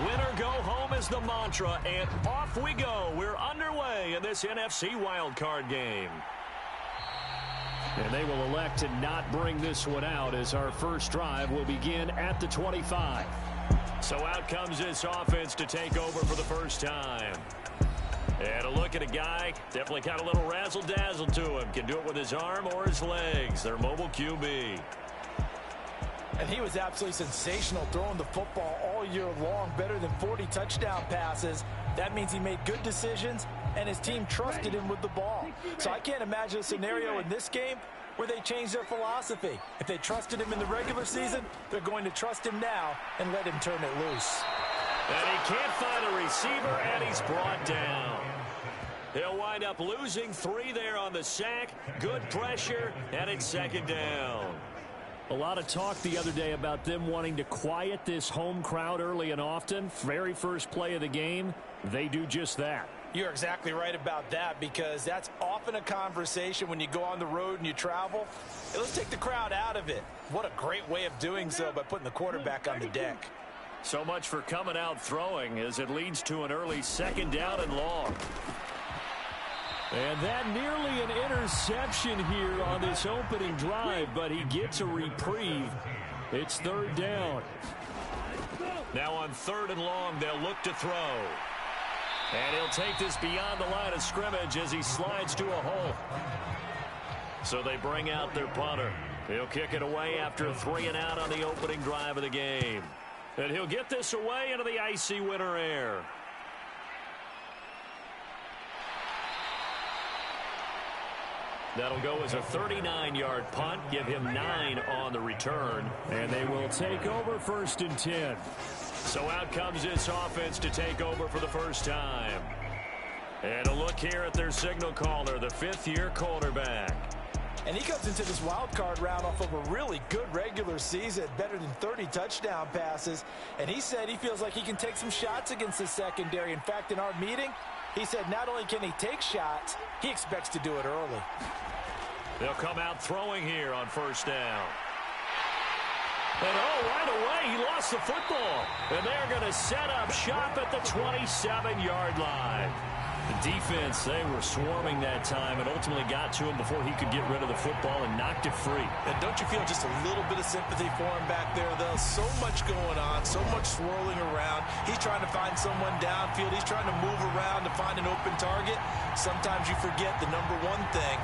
Win or go home is the mantra, and off we go. We're underway in this NFC Wildcard game. And they will elect to not bring this one out as our first drive will begin at the 25. So out comes this offense to take over for the first time. And a look at a guy, definitely got a little razzle-dazzle to him. Can do it with his arm or his legs. Their mobile QB. And he was absolutely sensational throwing the football all year long. Better than 40 touchdown passes. That means he made good decisions, and his team trusted him with the ball. So I can't imagine a scenario in this game where they change their philosophy. If they trusted him in the regular season, they're going to trust him now and let him turn it loose. And he can't find a receiver, and he's brought down. He'll wind up losing 3 there on the sack. Good pressure, and it's second down. A lot of talk the other day about them wanting to quiet this home crowd early and often. Very first play of the game, they do just that. You're exactly right about that, because that's often a conversation when you go on the road and you travel. Hey, let's take the crowd out of it. What a great way of doing so by putting the quarterback on the deck. So much for coming out throwing as it leads to an early second down and long. And that nearly an interception here on this opening drive, but he gets a reprieve. It's third down. Now on third and long, they'll look to throw. And he'll take this beyond the line of scrimmage as he slides to a hole. So they bring out their punter. He'll kick it away after a 3 and out on the opening drive of the game. And he'll get this away into the icy winter air. That'll go as a 39-yard punt. Give him 9 on the return. And they will take over first and 10. So out comes this offense to take over for the first time. And a look here at their signal caller, the 5th-year quarterback. And he comes into this wild card round off of a really good regular season, better than 30 touchdown passes. And he said he feels like he can take some shots against the secondary. In fact, in our meeting, he said not only can he take shots, he expects to do it early. They'll come out throwing here on first down. And right away, he lost the football. And they're going to set up shop at the 27-yard line. The defense, they were swarming that time and ultimately got to him before he could get rid of the football and knocked it free. And don't you feel just a little bit of sympathy for him back there, though? So much going on, so much swirling around. He's trying to find someone downfield. He's trying to move around to find an open target. Sometimes you forget the number one thing.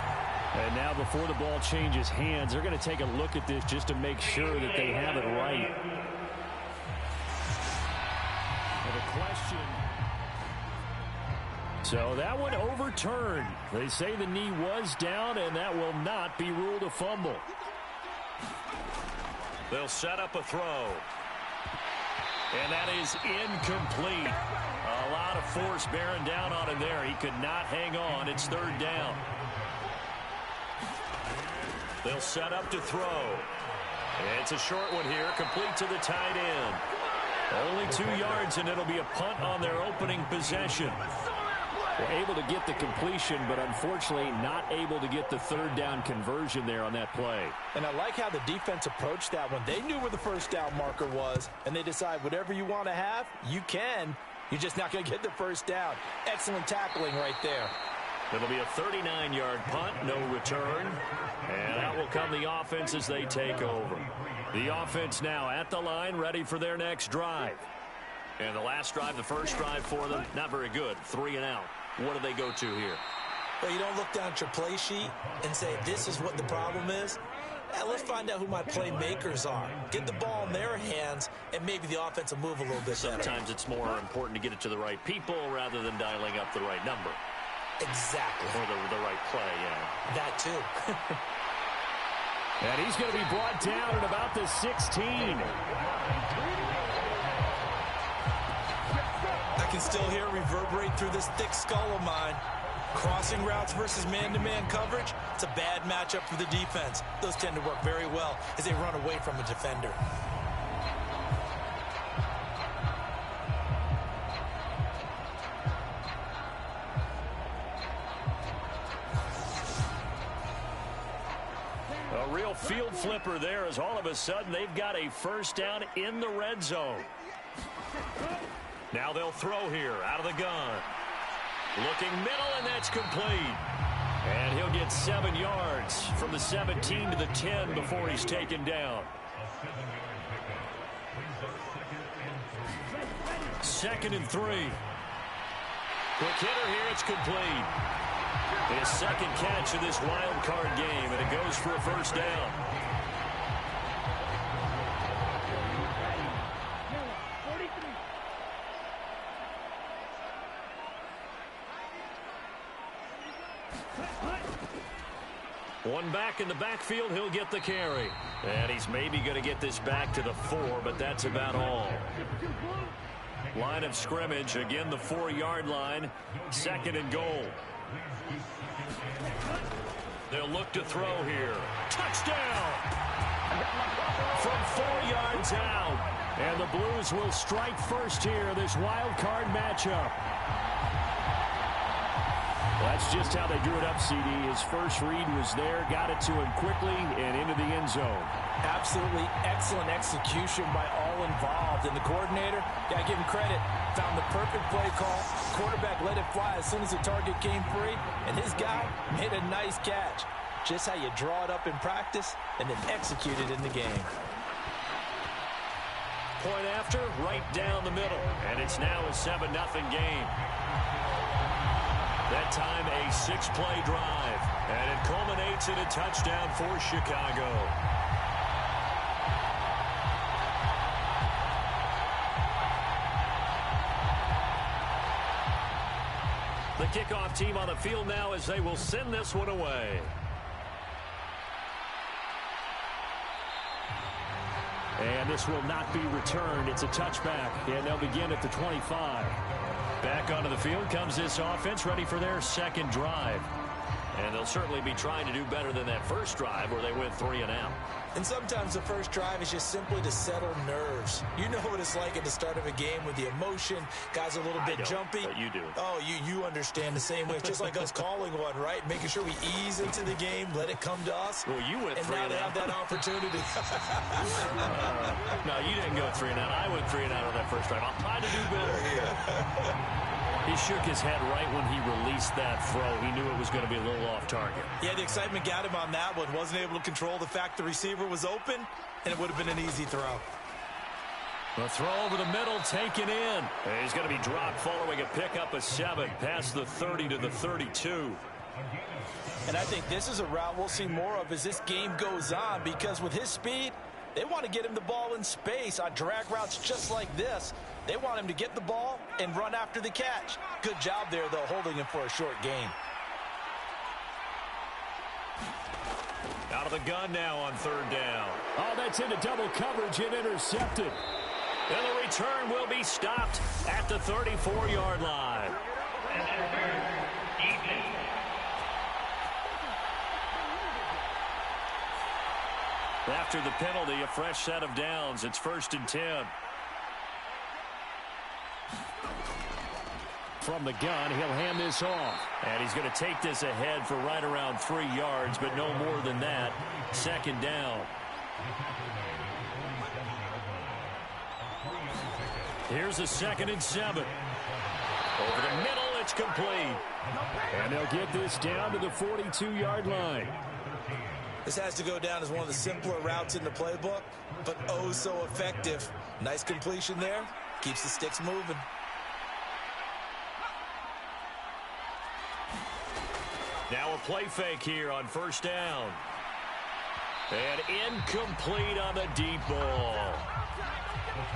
And now before the ball changes hands, they're going to take a look at this just to make sure that they have it right. And a question. So that one overturned. They say the knee was down, and that will not be ruled a fumble. They'll set up a throw. And that is incomplete. A lot of force bearing down on him there. He could not hang on. It's third down. They'll set up to throw. It's a short one here, complete to the tight end. Only 2 yards, and it'll be a punt on their opening possession. We're able to get the completion, but unfortunately not able to get the third down conversion there on that play. And I like how the defense approached that one. They knew where the first down marker was, and they decide whatever you want to have, you can. You're just not going to get the first down. Excellent tackling right there. It'll be a 39-yard punt, no return. And out will come the offense as they take over. The offense now at the line, ready for their next drive. And the last drive, the first drive for them, not very good. 3 and out. What do they go to here? Well, you don't look down at your play sheet and say, this is what the problem is. Let's find out who my playmakers are. Get the ball in their hands, and maybe the offense will move a little bit better. Sometimes it's more important to get it to the right people rather than dialing up the right number. Exactly. Or the right play, yeah. That too. And he's going to be brought down at about the 16. I can still hear it reverberate through this thick skull of mine. Crossing routes versus man-to-man coverage, it's a bad matchup for the defense. Those tend to work very well as they run away from a defender. A real field flipper there as all of a sudden they've got a first down in the red zone. Now they'll throw here out of the gun. Looking middle, and that's complete. And he'll get 7 yards from the 17 to the 10 before he's taken down. 2nd and 3. Quick hitter here, it's complete. His 2nd catch of this wild card game, and it goes for a first down. One back in the backfield, he'll get the carry. And he's maybe going to get this back to the 4, but that's about all. Line of scrimmage, again the 4-yard line. 2nd and goal. They'll look to throw here. Touchdown! From 4 yards out. And the Blues will strike first here, this wild card matchup. That's just how they drew it up, CD. His first read was there, got it to him quickly, and into the end zone. Absolutely excellent execution by all involved. And the coordinator, got to give him credit, found the perfect play call. Quarterback let it fly as soon as the target came free, and his guy made a nice catch. Just how you draw it up in practice and then execute it in the game. Point after, right down the middle. And it's now a 7-0 game. That time a 6-play drive, and it culminates in a touchdown for Chicago. The kickoff team on the field now as they will send this one away. And this will not be returned. It's a touchback, and they'll begin at the 25. Back onto the field comes this offense, ready for their 2nd drive. And they'll certainly be trying to do better than that first drive where they went 3 and out. And sometimes the first drive is just simply to settle nerves. You know what it's like at the start of a game with the emotion. Guys are a little bit jumpy. But you do. Oh, you understand the same way. It's just like us calling one, right? Making sure we ease into the game, let it come to us. Well, you went 3 and out. And now they have that opportunity. No, you didn't go 3 and out. I went 3 and out on that first drive. I'll try to do better here. He shook his head right when he released that throw. He knew it was going to be a little off target. Yeah, the excitement got him on that one. Wasn't able to control the fact the receiver was open, and it would have been an easy throw. The throw over the middle, taken in. And he's going to be dropped following a pickup of 7 past the 30 to the 32. And I think this is a route we'll see more of as this game goes on, because with his speed, they want to get him the ball in space on drag routes just like this. They want him to get the ball and run after the catch. Good job there, though, holding him for a short gain. Out of the gun now on 3rd down. Oh, that's into double coverage and intercepted. And the return will be stopped at the 34-yard line. After the penalty, a fresh set of downs. It's 1st and 10. From the gun, he'll hand this off. And he's going to take this ahead for right around 3 yards, but no more than that. 2nd down. Here's a 2nd and 7. Over the middle, it's complete. And they'll get this down to the 42-yard line. This has to go down as one of the simpler routes in the playbook, but oh so effective. Nice completion there. Keeps the sticks moving. Now a play fake here on 1st down. And incomplete on the deep ball.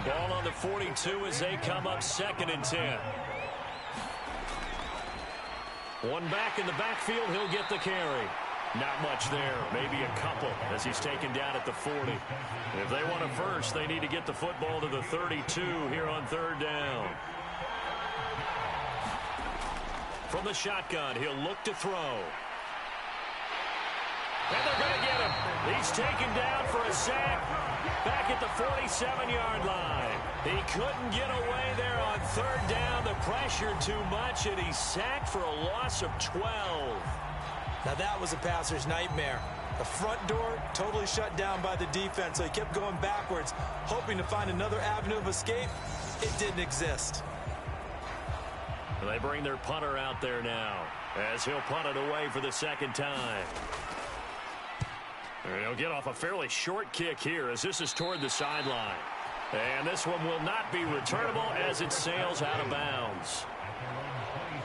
Ball on the 42 as they come up 2nd and 10. One back in the backfield, he'll get the carry. Not much there, maybe a couple as he's taken down at the 40. If they want a first, they need to get the football to the 32 here on 3rd down. From the shotgun, he'll look to throw. And they're going to get him. He's taken down for a sack back at the 47-yard line. He couldn't get away there on 3rd down. The pressure too much, and he's sacked for a loss of 12. Now that was a passer's nightmare. The front door totally shut down by the defense, so he kept going backwards, hoping to find another avenue of escape. It didn't exist. They bring their punter out there now as he'll punt it away for the second time. And he'll get off a fairly short kick here as this is toward the sideline. And this one will not be returnable as it sails out of bounds.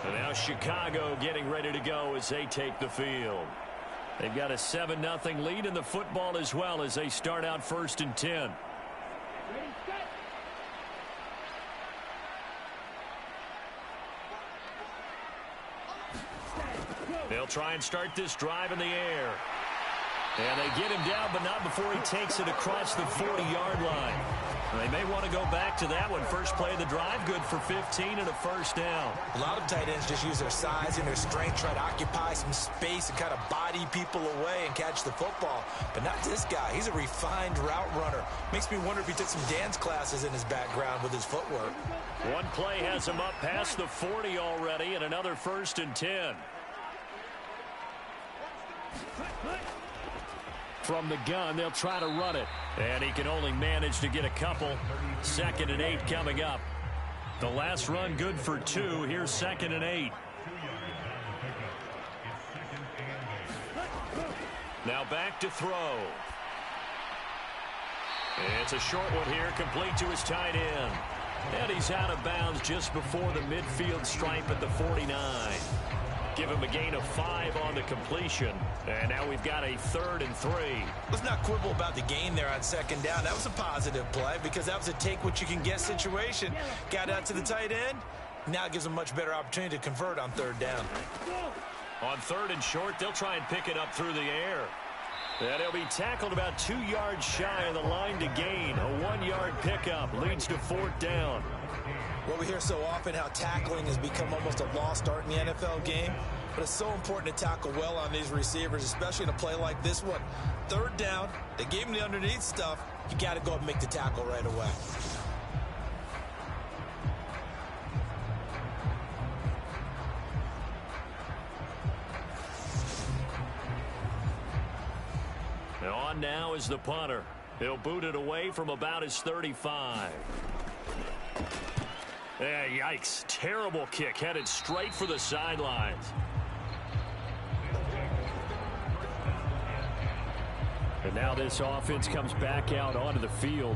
And now Chicago getting ready to go as they take the field. They've got a 7-0 lead in the football as well as they start out 1st and 10. They'll try and start this drive in the air. And they get him down, but not before he takes it across the 40-yard line. They may want to go back to that one. First play of the drive, good for 15 and a first down. A lot of tight ends just use their size and their strength, try to occupy some space and kind of body people away and catch the football. But not this guy. He's a refined route runner. Makes me wonder if he took some dance classes in his background with his footwork. One play has him up past the 40 already, and another 1st and 10. From the gun, they'll try to run it. And he can only manage to get a couple. 2nd and 8 coming up. The last run good for 2. Here's 2nd and 8. Now back to throw. It's a short one here, complete to his tight end. And he's out of bounds just before the midfield stripe at the 49. Give him a gain of 5 on the completion. And now we've got a 3rd and 3. Let's not quibble about the gain there on 2nd down. That was a positive play because that was a take-what-you-can-get situation. Got out to the tight end. Now it gives them a much better opportunity to convert on 3rd down. On 3rd and short, they'll try and pick it up through the air. And he'll be tackled about 2 yards shy of the line to gain. A 1-yard pickup leads to 4th down. Well, we hear so often how tackling has become almost a lost art in the NFL game. But it's so important to tackle well on these receivers, especially in a play like this one. 3rd down, they gave him the underneath stuff. You got to go and make the tackle right away. And on now is the punter. He'll boot it away from about his 35. Yeah, yikes. Terrible kick headed straight for the sidelines. And now this offense comes back out onto the field.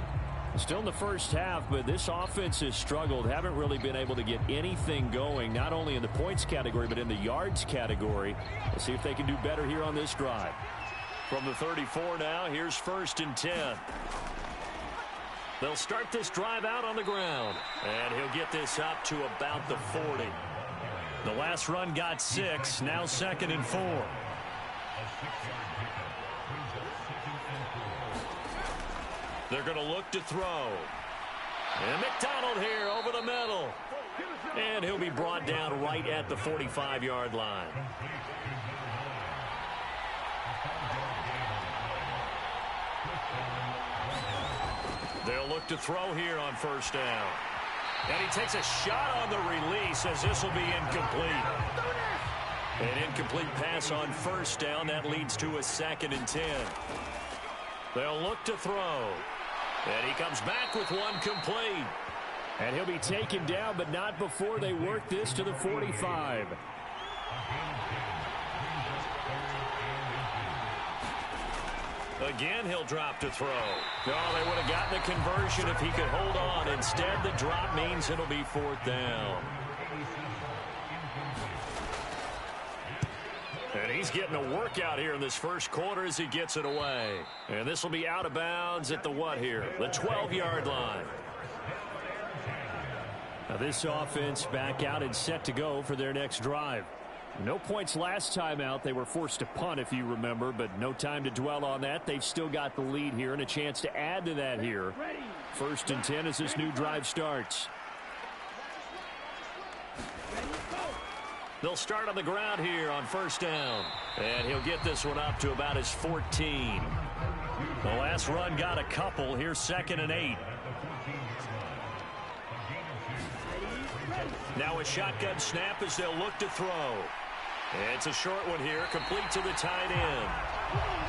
Still in the first half, but this offense has struggled. Haven't really been able to get anything going, not only in the points category, but in the yards category. Let's see if they can do better here on this drive. From the 34 now, here's 1st and 10. They'll start this drive out on the ground. And he'll get this up to about the 40. The last run got 6, now 2nd and 4. They're going to look to throw. And McDonald here over the middle. And he'll be brought down right at the 45-yard line. They'll look to throw here on 1st down. And he takes a shot on the release as this will be incomplete. An incomplete pass on 1st down. That leads to a 2nd and 10. They'll look to throw. And he comes back with one complete. And he'll be taken down, but not before they work this to the 45. Again, he'll drop to throw. Oh, they would have gotten a conversion if he could hold on. Instead, the drop means it'll be 4th down. And he's getting a workout here in this first quarter as he gets it away. And this will be out of bounds at the what here? The 12-yard line. Now this offense back out and set to go for their next drive. No points last time out. They were forced to punt, if you remember, but no time to dwell on that. They've still got the lead here and a chance to add to that here. 1st and 10 as this new drive starts. They'll start on the ground here on 1st down. And he'll get this one up to about his 14. The last run got a couple. Here's 2nd and 8. Now a shotgun snap as they'll look to throw. It's a short one here, complete to the tight end.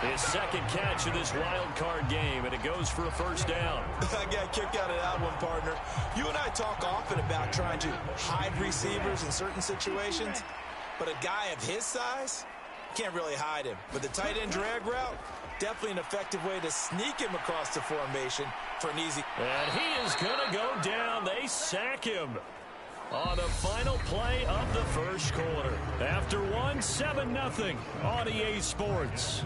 His second catch of this wild card game, and it goes for a first down. I got a kick out of that one, partner. You and I talk often about trying to hide receivers in certain situations, but a guy of his size can't really hide him. But the tight end drag route, definitely an effective way to sneak him across the formation for an easy. And he is going to go down. They sack him on the final play of the first quarter. After 7-0 on EA Sports.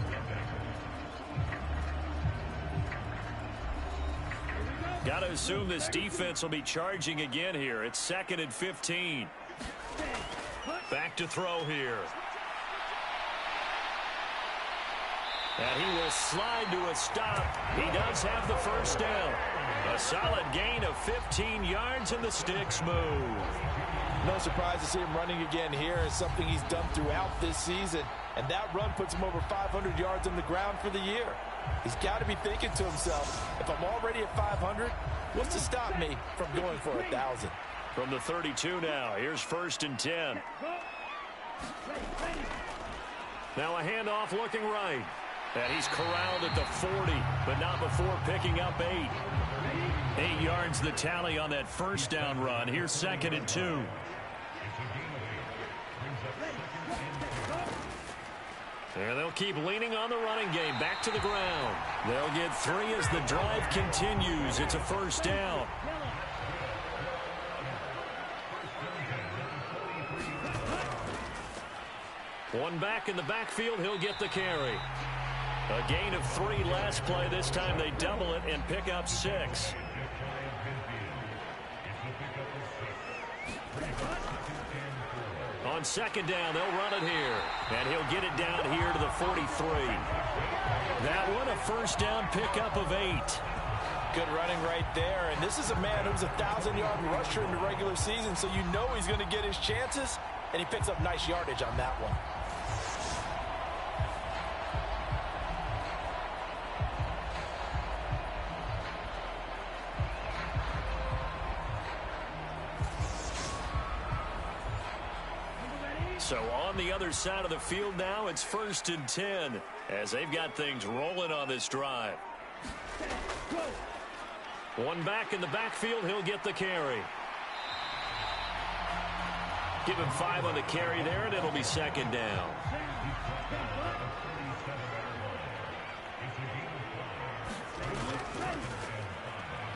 Got to assume this defense will be charging again here. It's 2nd and 15. Back to throw here. And he will slide to a stop. He does have the first down. A solid gain of 15 yards, and the sticks move. No surprise to see him running again here. It's something he's done throughout this season. And that run puts him over 500 yards on the ground for the year. He's got to be thinking to himself, if I'm already at 500, what's to stop me from going for 1,000? From the 32 now, here's 1st and 10. Now a handoff looking right. And he's corralled at the 40, but not before picking up 8. 8 yards the tally on that first down run. Here's 2nd and 2. And they'll keep leaning on the running game. Back to the ground. They'll get 3 as the drive continues. It's a first down. One back in the backfield. He'll get the carry. A gain of 3 last play. This time they double it and pick up 6. On 2nd down, they'll run it here. And he'll get it down here to the 43. That one a first down pickup of 8. Good running right there. And this is a man who's a 1,000-yard rusher in the regular season, so you know he's going to get his chances. And he picks up nice yardage on that one. So on the other side of the field now, it's 1st and 10 as they've got things rolling on this drive. One back in the backfield. He'll get the carry. Give him 5 on the carry there, and it'll be 2nd down.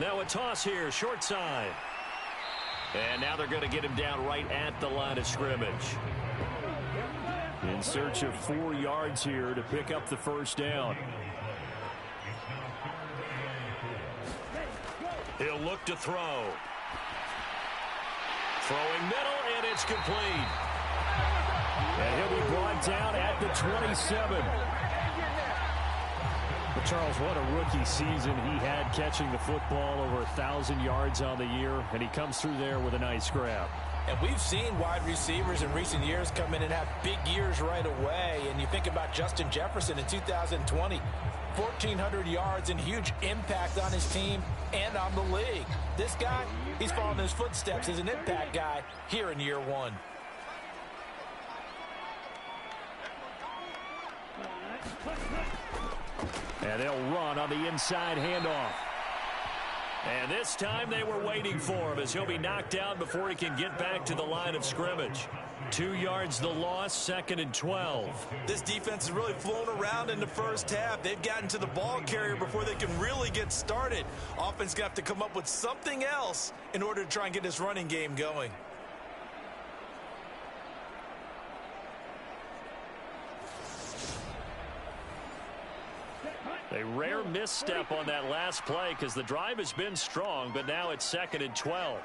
Now a toss here, short side. And now they're going to get him down right at the line of scrimmage. In search of 4 yards here to pick up the first down. He'll look to throw. Throwing middle, and it's complete. And he'll be brought down at the 27. But Charles, what a rookie season he had, catching the football over 1,000 yards on the year, and he comes through there with a nice grab. And we've seen wide receivers in recent years come in and have big years right away. And you think about Justin Jefferson in 2020, 1,400 yards and huge impact on his team and on the league. This guy, he's following his footsteps as an impact guy here in year 1. And they'll run on the inside handoff. And this time they were waiting for him as he'll be knocked down before he can get back to the line of scrimmage. 2 yards the loss, 2nd and 12. This defense is really flown around in the first half. They've gotten to the ball carrier before they can really get started. Offense going to have to come up with something else in order to try and get this running game going. A rare misstep on that last play because the drive has been strong, but now it's 2nd and 12.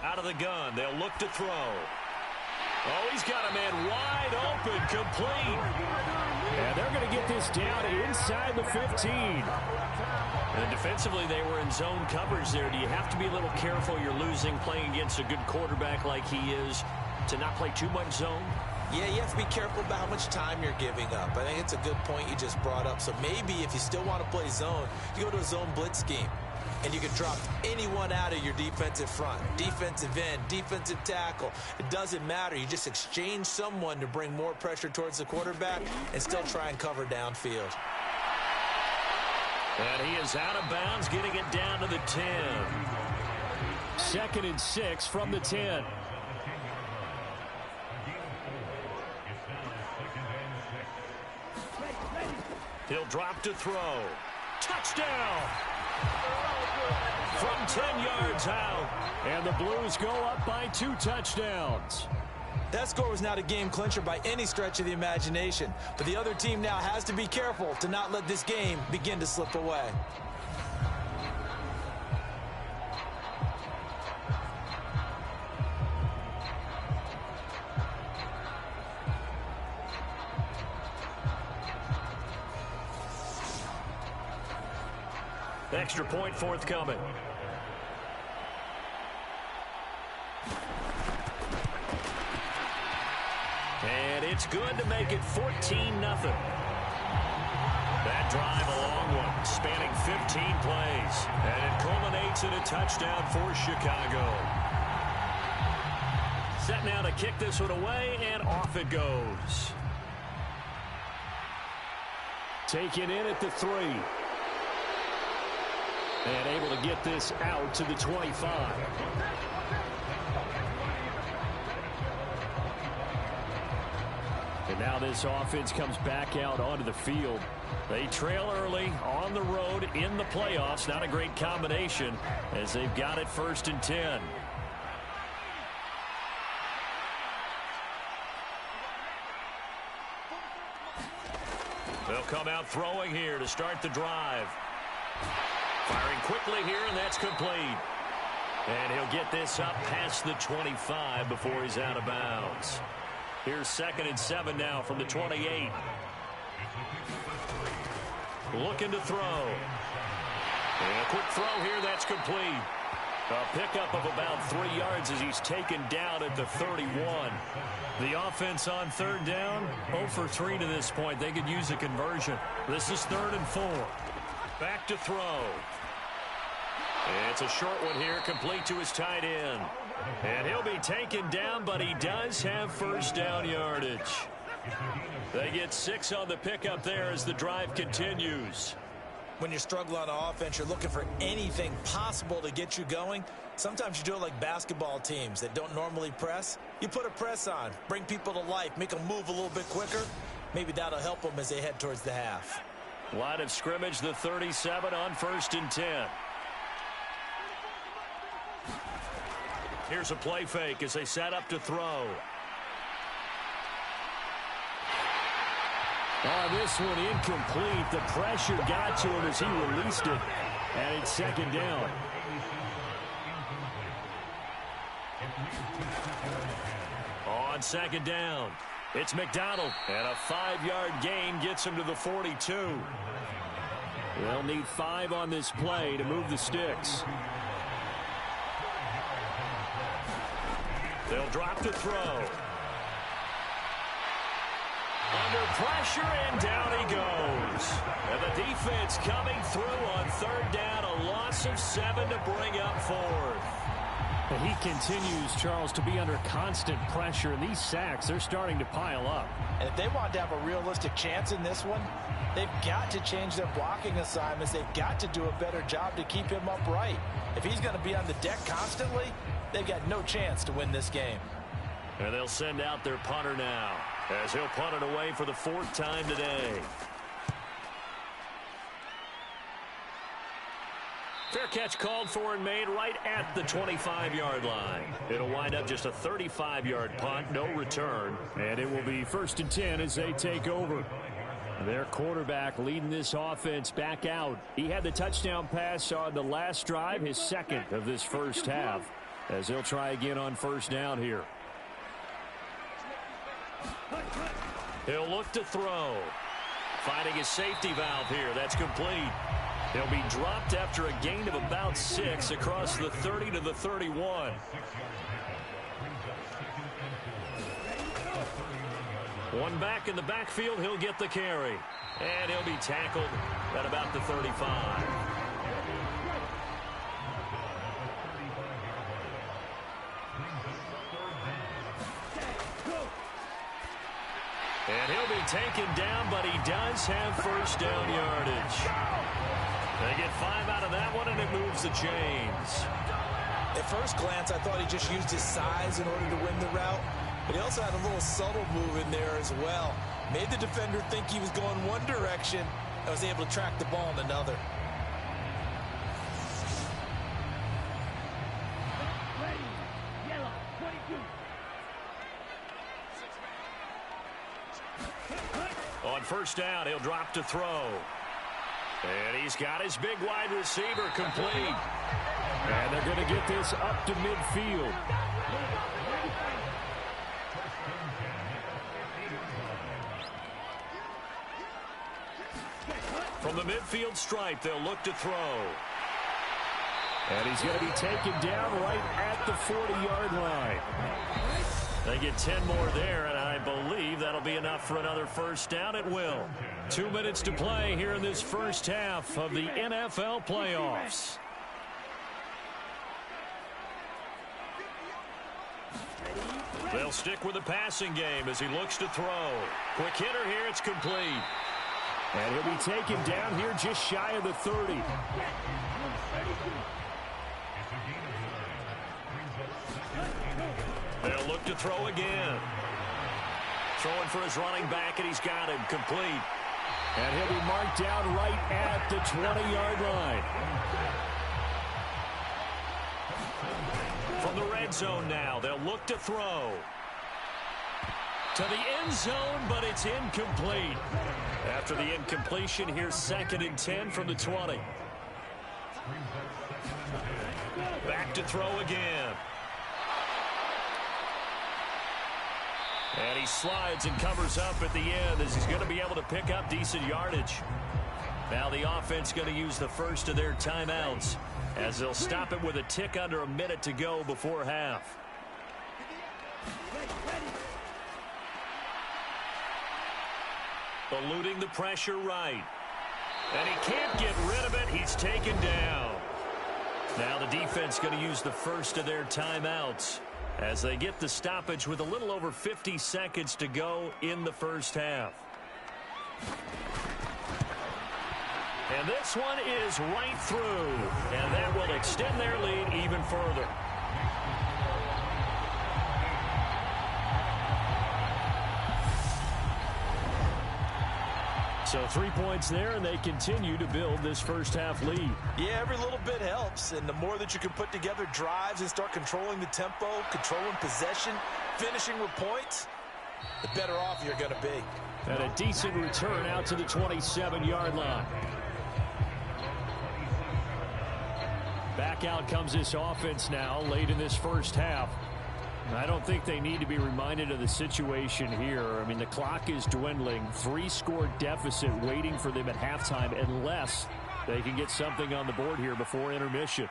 Out of the gun, they'll look to throw. Oh, he's got a man wide open, complete. And they're going to get this down inside the 15. And defensively, they were in zone coverage there. Do you have to be a little careful? You're losing playing against a good quarterback like he is to not play too much zone? Yeah, you have to be careful about how much time you're giving up. I think it's a good point you just brought up. So maybe if you still want to play zone, you go to a zone blitz scheme. and you can drop anyone out of your defensive front. Defensive end, defensive tackle. It doesn't matter. You just exchange someone to bring more pressure towards the quarterback and still try and cover downfield. And he is out of bounds, getting it down to the 10. 2nd and 6 from the 10. He'll drop to throw. Touchdown! From 10 yards out. And the Blues go up by 2 touchdowns. That score was not a game clincher by any stretch of the imagination. But the other team now has to be careful to not let this game begin to slip away. Extra point forthcoming. And it's good to make it 14-0. That drive, a long one, spanning 15 plays. And it culminates in a touchdown for Chicago. Set now to kick this one away, and off it goes. Taken in at the 3. And able to get this out to the 25. And now this offense comes back out onto the field. They trail early on the road in the playoffs. Not a great combination as they've got it 1st and 10. They'll come out throwing here to start the drive. Firing quickly here, and that's complete. And he'll get this up past the 25 before he's out of bounds. Here's 2nd and 7 now from the 28. Looking to throw. And a quick throw here, that's complete. A pickup of about 3 yards as he's taken down at the 31. The offense on 3rd down, 0 for 3 to this point. They could use a conversion. This is 3rd and 4. Back to throw. It's a short one here, complete to his tight end. And he'll be taken down, but he does have 1st down yardage. They get 6 on the pickup there as the drive continues. When you're struggling on offense, you're looking for anything possible to get you going. Sometimes you do it like basketball teams that don't normally press. You put a press on, bring people to life, make them move a little bit quicker. Maybe that'll help them as they head towards the half. Line of scrimmage, the 37 on 1st and 10. Here's a play fake as they set up to throw. This one incomplete. The pressure got to him as he released it. And it's 2nd down. On 2nd down, it's McDonald. And a 5-yard gain gets him to the 42. They'll need 5 on this play to move the sticks. They'll drop to throw. Under pressure, and down he goes. And the defense coming through on 3rd down. A loss of 7 to bring up 4th. And he continues, Charles, to be under constant pressure. And these sacks, they're starting to pile up. And if they want to have a realistic chance in this one, they've got to change their blocking assignments. They've got to do a better job to keep him upright. If he's going to be on the deck constantly, they've got no chance to win this game. And they'll send out their punter now, as he'll punt it away for the 4th time today. Fair catch called for and made right at the 25-yard line. It'll wind up just a 35-yard punt, no return. And it will be 1st and 10 as they take over. Their quarterback leading this offense back out. He had the touchdown pass on the last drive, his 2nd of this 1st half, as he'll try again on 1st down here. He'll look to throw. Finding his safety valve here. That's complete. He'll be dropped after a gain of about 6 across the 30 to the 31. One back in the backfield. He'll get the carry. And he'll be tackled at about the 35. And he'll be taken down, but he does have first down yardage. They get 5 out of that one, and it moves the chains. At first glance, I thought he just used his size in order to win the route, but he also had a little subtle move in there as well. Made the defender think he was going one direction and was able to track the ball in another. On first down, he'll drop to throw. And he's got his big wide receiver complete. And they're going to get this up to midfield. From the midfield stripe, they'll look to throw. And he's going to be taken down right at the 40-yard line. They get 10 more there, and I believe that'll be enough for another first down. It will. 2 minutes to play here in this first half of the NFL playoffs. They'll stick with the passing game as he looks to throw. Quick hitter here, it's complete. And he'll be taken down here just shy of the 30. They'll look to throw again. Throwing for his running back, and he's got him complete. And he'll be marked down right at the 20-yard line. From the red zone now, they'll look to throw. To the end zone, but it's incomplete. After the incompletion, here's 2nd and 10 from the 20. Back to throw again. And he slides and covers up at the end as he's going to be able to pick up decent yardage. Now the offense going to use the first of their timeouts as they'll stop it with a tick under a minute to go before half. Eluding the pressure right. And he can't get rid of it. He's taken down. Now the defense going to use the first of their timeouts as they get the stoppage with a little over 50 seconds to go in the first half. And this one is right through, and that will extend their lead even further. So 3 points there, and they continue to build this first half lead. Yeah, every little bit helps, and the more that you can put together drives and start controlling the tempo, controlling possession, finishing with points, the better off you're going to be. And a decent return out to the 27-yard line. Back out comes this offense now late in this first half. I don't think they need to be reminded of the situation here. I mean, the clock is dwindling. 3-score deficit waiting for them at halftime unless they can get something on the board here before intermission.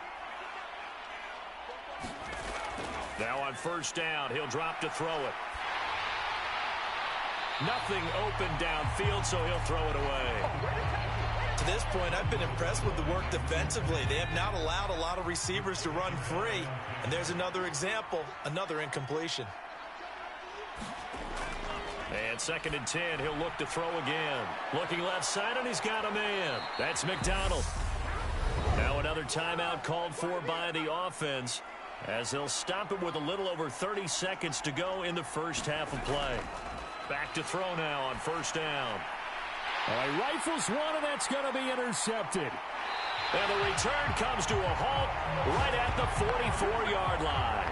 Now on first down, he'll drop to throw it. Nothing open downfield, so he'll throw it away. To this point, I've been impressed with the work defensively. They have not allowed a lot of receivers to run free. And there's another example, another incompletion. And 2nd and 10, he'll look to throw again. Looking left side, and he's got a man. That's McDonald. Now another timeout called for by the offense as they'll stop it with a little over 30 seconds to go in the first half of play. Back to throw now on first down. He rifles one, and that's going to be intercepted. And the return comes to a halt right at the 44-yard line.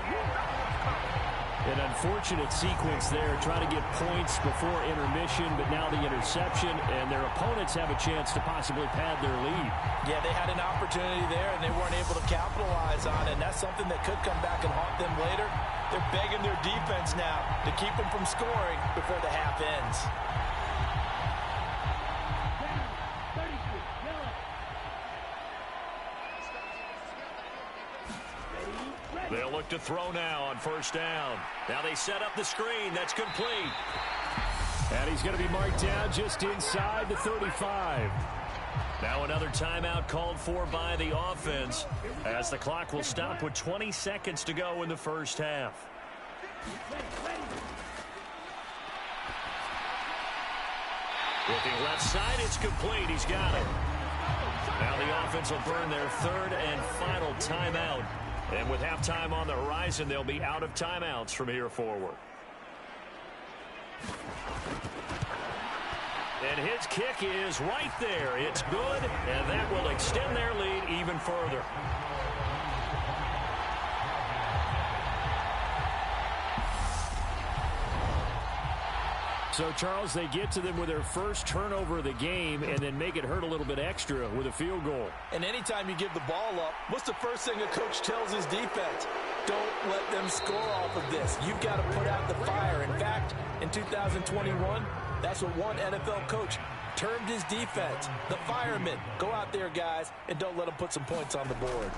An unfortunate sequence there, trying to get points before intermission, but now the interception, and their opponents have a chance to possibly pad their lead. Yeah, they had an opportunity there, and they weren't able to capitalize on it, and that's something that could come back and haunt them later. They're begging their defense now to keep them from scoring before the half ends. They'll look to throw now on first down. Now they set up the screen. That's complete. And he's going to be marked down just inside the 35. Now another timeout called for by the offense as the clock will stop with 20 seconds to go in the first half. Looking left side, it's complete. He's got it. Now the offense will burn their third and final timeout. And with halftime on the horizon, they'll be out of timeouts from here forward. And his kick is right there. It's good, and that will extend their lead even further. So, Charles, they get to them with their first turnover of the game and then make it hurt a little bit extra with a field goal. And anytime you give the ball up, what's the first thing a coach tells his defense? Don't let them score off of this. You've got to put out the fire. In fact, in 2021, that's what one NFL coach termed his defense, the firemen. Go out there, guys, and don't let them put some points on the board.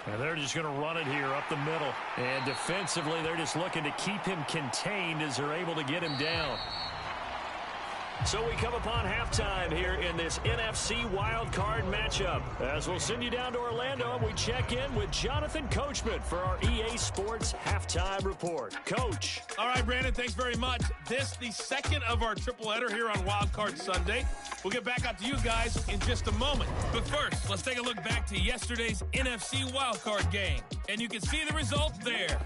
And they're just going to run it here up the middle. And defensively, they're just looking to keep him contained as they're able to get him down. So we come upon halftime here in this NFC Wildcard matchup. As we'll send you down to Orlando, and we check in with Jonathan Coachman for our EA Sports Halftime Report. Coach. All right, Brandon, thanks very much. This the second of our triple header here on Wildcard Sunday. We'll get back out to you guys in just a moment. But first, let's take a look back to yesterday's NFC Wildcard game. And you can see the result there.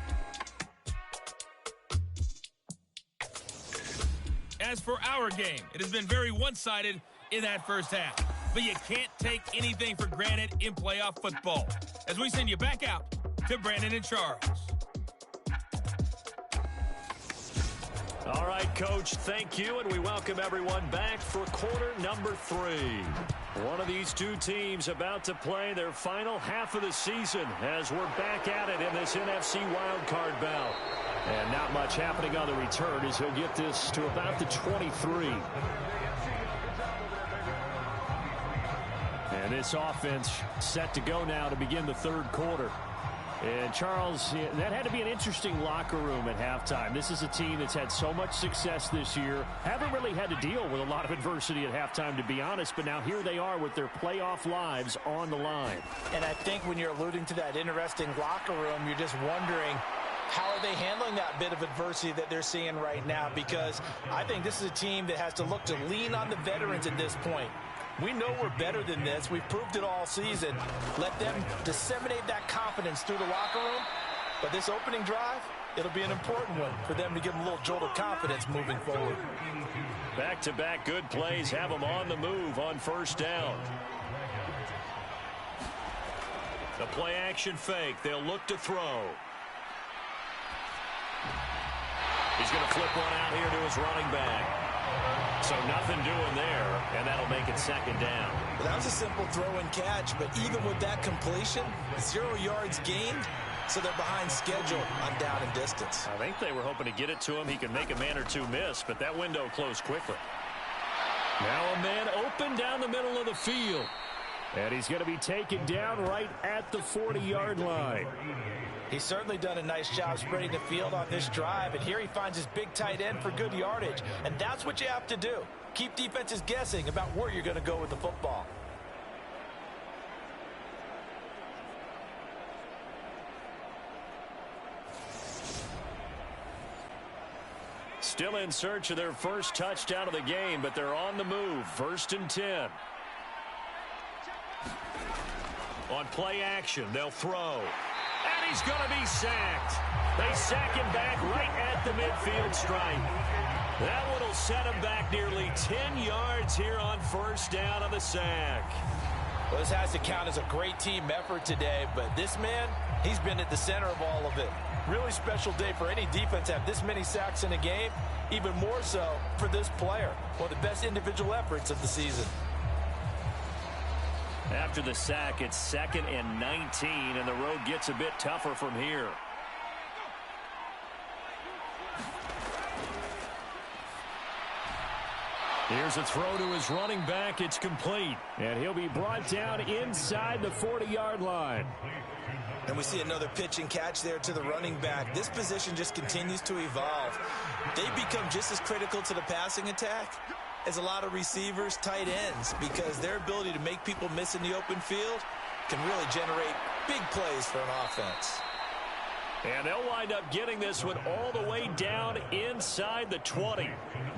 As for our game, it has been very one-sided in that first half. But you can't take anything for granted in playoff football. As we send you back out to Brandon and Charles. All right, Coach, thank you, and we welcome everyone back for quarter number 3. One of these two teams about to play their final half of the season as we're back at it in this NFC wildcard bout. And not much happening on the return as he'll get this to about the 23. And this offense set to go now to begin the third quarter. And, Charles, that had to be an interesting locker room at halftime. This is a team that's had so much success this year. Haven't really had to deal with a lot of adversity at halftime, to be honest. But now here they are with their playoff lives on the line. And I think when you're alluding to that interesting locker room, you're just wondering, how are they handling that bit of adversity that they're seeing right now? Because I think this is a team that has to look to lean on the veterans at this point. We know we're better than this. We've proved it all season. Let them disseminate that confidence through the locker room. But this opening drive, it'll be an important one for them to give them a little jolt of confidence moving forward. Back-to-back good plays have them on the move on first down. The play-action fake. They'll look to throw. He's going to flip one out here to his running back. So nothing doing there, and that'll make it second down. Well, that was a simple throw and catch, but even with that completion, 0 yards gained, so they're behind schedule on down and distance. I think they were hoping to get it to him. He could make a man or two miss, but that window closed quickly. Now a man open down the middle of the field. And he's going to be taken down right at the 40-yard line. He's certainly done a nice job spreading the field on this drive, and here he finds his big tight end for good yardage. And that's what you have to do. Keep defenses guessing about where you're going to go with the football. Still in search of their first touchdown of the game, but they're on the move. 1st and 10. On play action, they'll throw. And he's going to be sacked. They sack him back right at the midfield stripe. That one will set him back nearly 10 yards here on first down on the sack. Well, this has to count as a great team effort today, but this man, he's been at the center of all of it. Really special day for any defense to have this many sacks in a game, even more so for this player. One of the best individual efforts of the season. After the sack, it's 2nd and 19, and the road gets a bit tougher from here. Here's a throw to his running back. It's complete. And he'll be brought down inside the 40-yard line. And we see another pitch and catch there to the running back. This position just continues to evolve. They become just as critical to the passing attack as a lot of receivers, tight ends, because their ability to make people miss in the open field can really generate big plays for an offense. And they'll wind up getting this one all the way down inside the 20.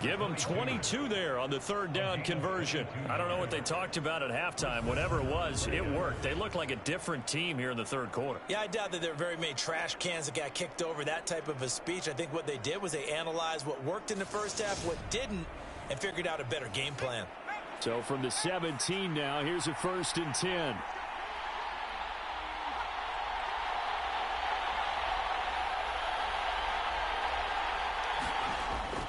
Give them 22 there on the third down conversion. I don't know what they talked about at halftime. Whatever it was, it worked. They look like a different team here in the third quarter. Yeah, I doubt that there are very many trash cans that got kicked over, that type of a speech. I think what they did was they analyzed what worked in the first half, what didn't, and figured out a better game plan. So from the 17 now, here's a 1st and 10.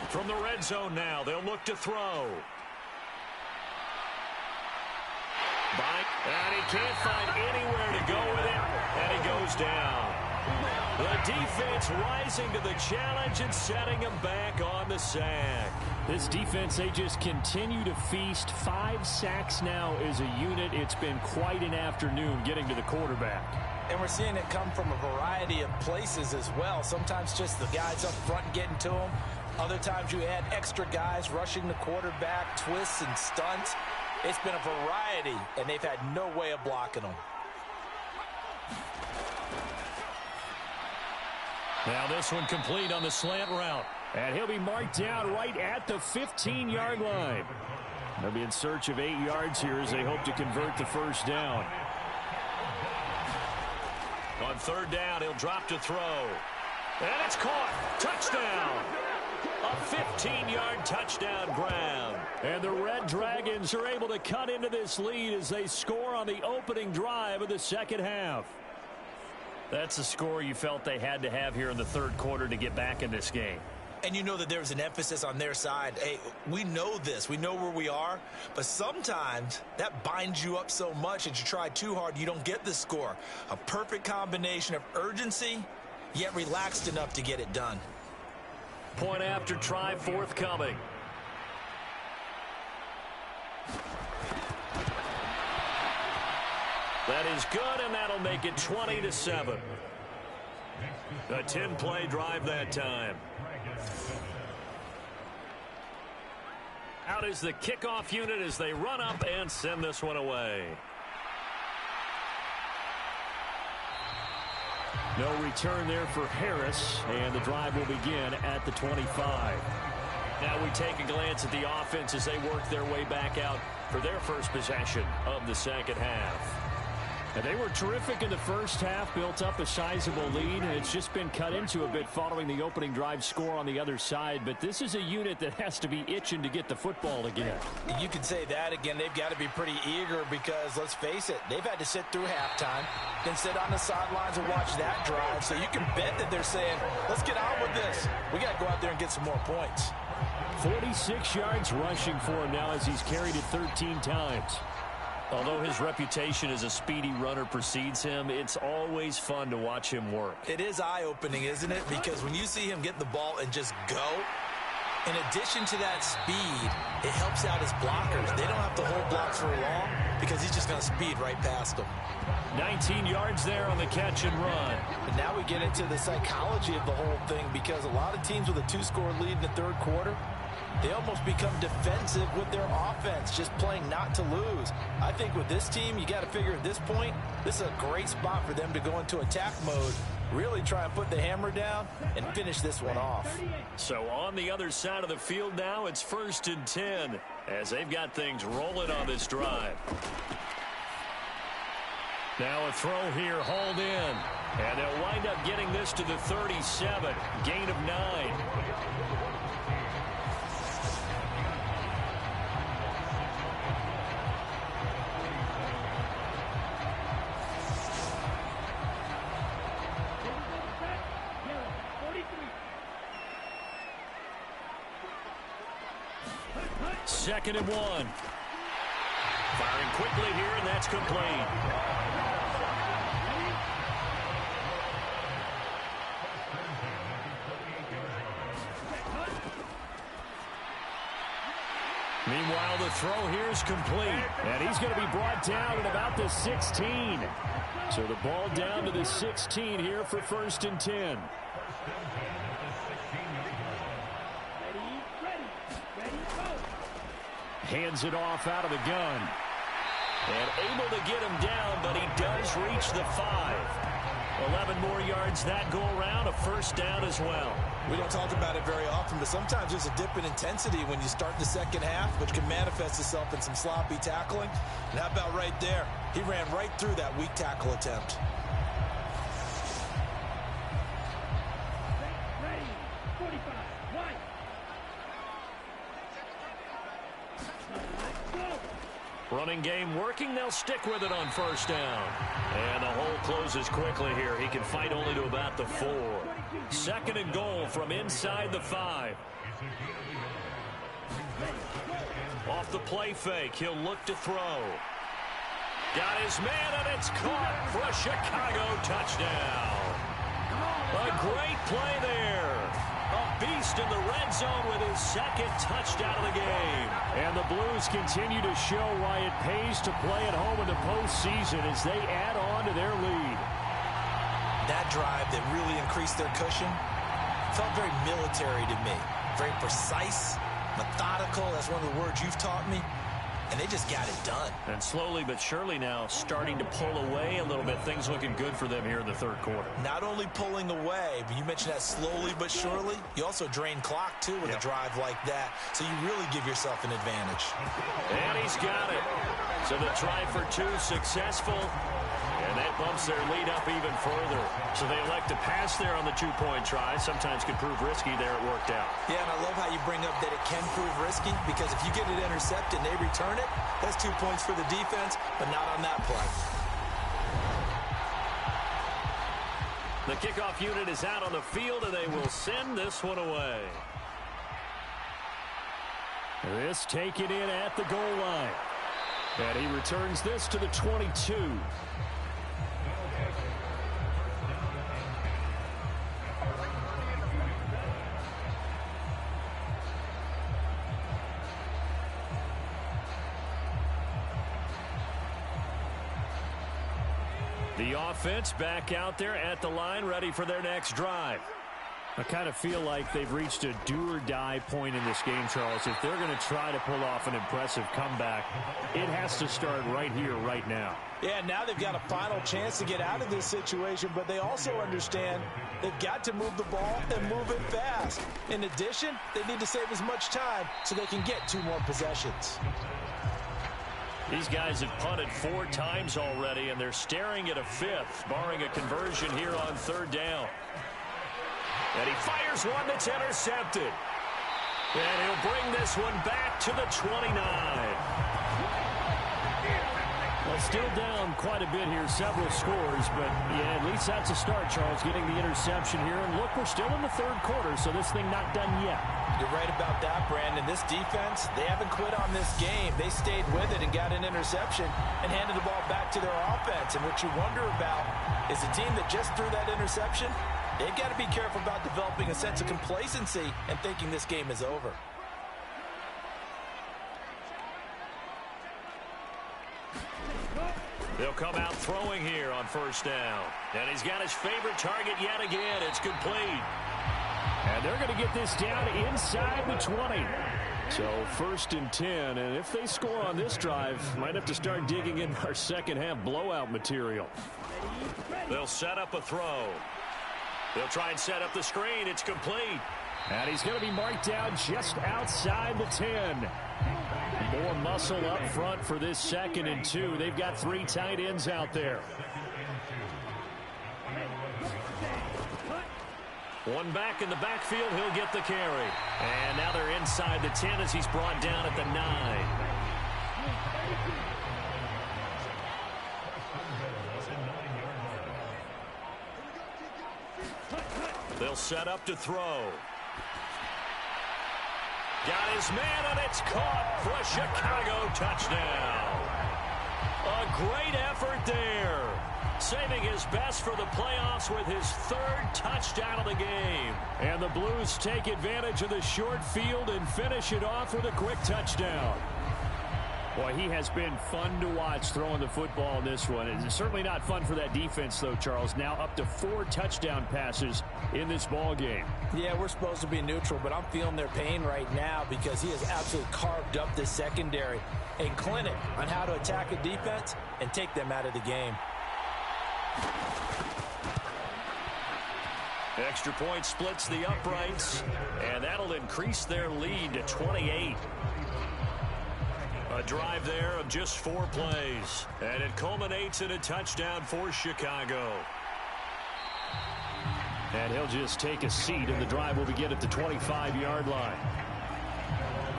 From the red zone now, they'll look to throw. And he can't find anywhere to go with it, and he goes down. The defense rising to the challenge and setting him back on the sack. This defense, they just continue to feast. 5 sacks now as a unit. It's been quite an afternoon getting to the quarterback. And we're seeing it come from a variety of places as well. Sometimes just the guys up front getting to him. Other times you add extra guys rushing the quarterback, twists and stunts. It's been a variety, and they've had no way of blocking them. Now this one complete on the slant route. And he'll be marked down right at the 15-yard line. They'll be in search of 8 yards here as they hope to convert the first down. On third down, he'll drop to throw. And it's caught. Touchdown. A 15-yard touchdown grab. And the Red Dragons are able to cut into this lead as they score on the opening drive of the second half. That's a score you felt they had to have here in the third quarter to get back in this game. And you know that there's an emphasis on their side. Hey, we know this. We know where we are. But sometimes that binds you up so much that you try too hard, you don't get the score. A perfect combination of urgency, yet relaxed enough to get it done. Point after try forthcoming. That is good, and that'll make it 20-7. A 10-play drive that time. Out is the kickoff unit as they run up and send this one away. No return there for Harris, and the drive will begin at the 25. Now we take a glance at the offense as they work their way back out for their first possession of the second half. And they were terrific in the first half, built up a sizable lead, and it's just been cut into a bit following the opening drive score on the other side. But this is a unit that has to be itching to get the football again. You could say that again. They've got to be pretty eager because, let's face it, they've had to sit through halftime, then sit on the sidelines and watch that drive. So you can bet that they're saying, let's get on with this. We got to go out there and get some more points. 46 yards rushing for him now as he's carried it 13 times. Although his reputation as a speedy runner precedes him, it's always fun to watch him work. It is eye-opening, isn't it? Because when you see him get the ball and just go, in addition to that speed, it helps out his blockers. They don't have to hold blocks for long because he's just going to speed right past them. 19 yards there on the catch and run. And now we get into the psychology of the whole thing because a lot of teams with a 2-score lead in the third quarter, they almost become defensive with their offense, just playing not to lose. I think with this team, you got to figure at this point, this is a great spot for them to go into attack mode, really try and put the hammer down and finish this one off. So on the other side of the field now, it's 1st and 10 as they've got things rolling on this drive. Now a throw here, hauled in. And they'll wind up getting this to the 37, gain of 9. Second and 1. Firing quickly here, and that's complete. Meanwhile, the throw here is complete. And he's going to be brought down at about the 16. So the ball down to the 16 here for 1st and 10. Hands it off out of the gun. And able to get him down, but he does reach the 5. 11 more yards that go around, a first down as well. We don't talk about it very often, but sometimes there's a dip in intensity when you start the second half, which can manifest itself in some sloppy tackling. And how about right there? He ran right through that weak tackle attempt. Running game working. They'll stick with it on first down. And the hole closes quickly here. He can fight only to about the 4. Second and goal from inside the 5. Off the play fake. He'll look to throw. Got his man, and it's caught for a Chicago touchdown. A great play there. A beast in the red zone with his second touchdown of the game. And the Blues continue to show why it pays to play at home in the postseason as they add on to their lead. That drive that really increased their cushion felt very military to me. Very precise, methodical. That's one of the words you've taught me. And they just got it done. And slowly but surely now starting to pull away a little bit. Things looking good for them here in the third quarter. Not only pulling away, but you mentioned that slowly but surely. You also drain clock, too, with a drive like that. So you really give yourself an advantage. And he's got it. So the try for 2 successful. And that bumps their lead up even further. So they elect to pass there on the 2-point try. Sometimes could prove risky. There it worked out. Yeah, and I love how you bring up that it can prove risky, because if you get it intercepted and they return it, that's 2 points for the defense, but not on that play. The kickoff unit is out on the field, and they will send this one away. This taken in at the goal line. And he returns this to the 22. The offense back out there at the line, ready for their next drive. I kind of feel like they've reached a do-or-die point in this game, Charles. If they're going to try to pull off an impressive comeback, it has to start right here, right now. Yeah, now they've got a final chance to get out of this situation, but they also understand they've got to move the ball and move it fast. In addition, they need to save as much time so they can get 2 more possessions. These guys have punted 4 times already, and they're staring at a 5th, barring a conversion here on 3rd down. And he fires one that's intercepted. And he'll bring this one back to the 29. Well, still down quite a bit here, several scores, but yeah, at least that's a start, Charles, getting the interception here. And look, we're still in the 3rd quarter, so this thing not done yet. You're right about that, Brandon. This defense, they haven't quit on this game. They stayed with it and got an interception and handed the ball back to their offense. And what you wonder about is a team that just threw that interception, they've got to be careful about developing a sense of complacency and thinking this game is over. They'll come out throwing here on 1st down. And he's got his favorite target yet again. It's complete. And they're going to get this down inside the 20. So 1st and 10. And if they score on this drive, might have to start digging in our second half blowout material. They'll set up a throw. They'll try and set up the screen. It's complete. And he's going to be marked down just outside the 10. More muscle up front for this 2nd and 2. They've got 3 tight ends out there. One back in the backfield. He'll get the carry. And now they're inside the 10 as he's brought down at the 9. They'll set up to throw. Got his man, and it's caught for a Chicago touchdown. A great effort there. Saving his best for the playoffs with his 3rd touchdown of the game. And the Blues take advantage of the short field and finish it off with a quick touchdown. Boy, he has been fun to watch throwing the football in this one. It's certainly not fun for that defense, though, Charles. Now up to 4 touchdown passes in this ball game. Yeah, we're supposed to be neutral, but I'm feeling their pain right now because he has absolutely carved up this secondary. A clinic on how to attack a defense and take them out of the game. Extra point splits the uprights, and that'll increase their lead to 28. A drive there of just 4 plays, and it culminates in a touchdown for Chicago. And he'll just take a seat, and the drive will begin at the 25-yard line.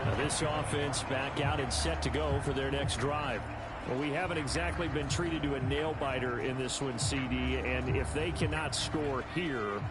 Now this offense back out and set to go for their next drive. Well, we haven't exactly been treated to a nail-biter in this one, CD, and if they cannot score here,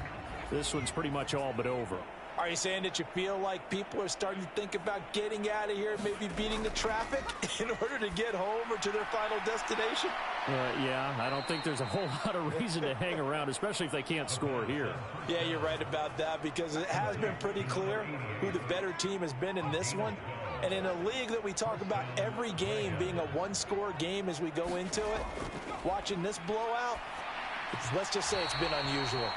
this one's pretty much all but over. Are you saying that you feel like people are starting to think about getting out of here, maybe beating the traffic in order to get home or to their final destination? Yeah, I don't think there's a whole lot of reason to hang around, especially if they can't score here. Yeah, you're right about that, because it has been pretty clear who the better team has been in this one. And in a league that we talk about every game being a one-score game as we go into it, watching this blowout, let's just say it's been unusual.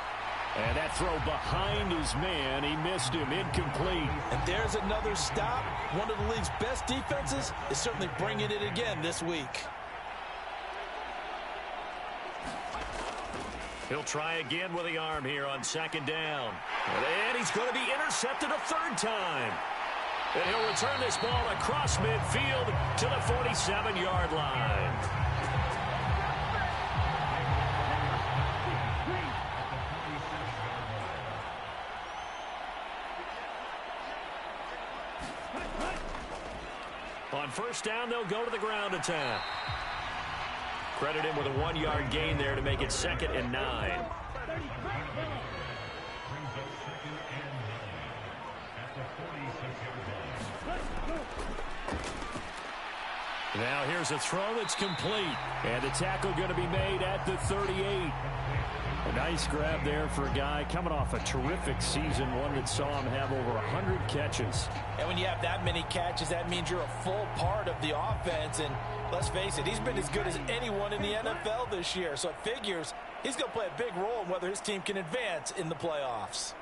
And that throw behind his man, he missed him, incomplete. And there's another stop. One of the league's best defenses is certainly bringing it again this week. He'll try again with the arm here on 2nd down. And he's going to be intercepted a 3rd time. And he'll return this ball across midfield to the 47-yard line. On 1st down, they'll go to the ground attack. Credit him with a 1-yard gain there to make it 2nd and 9. Now here's a throw that's complete. And the tackle going to be made at the 38. A nice grab there for a guy coming off a terrific season, one that saw him have over 100 catches. And when you have that many catches, that means you're a full part of the offense. And let's face it, he's been as good as anyone in the NFL this year. So it figures he's going to play a big role in whether his team can advance in the playoffs.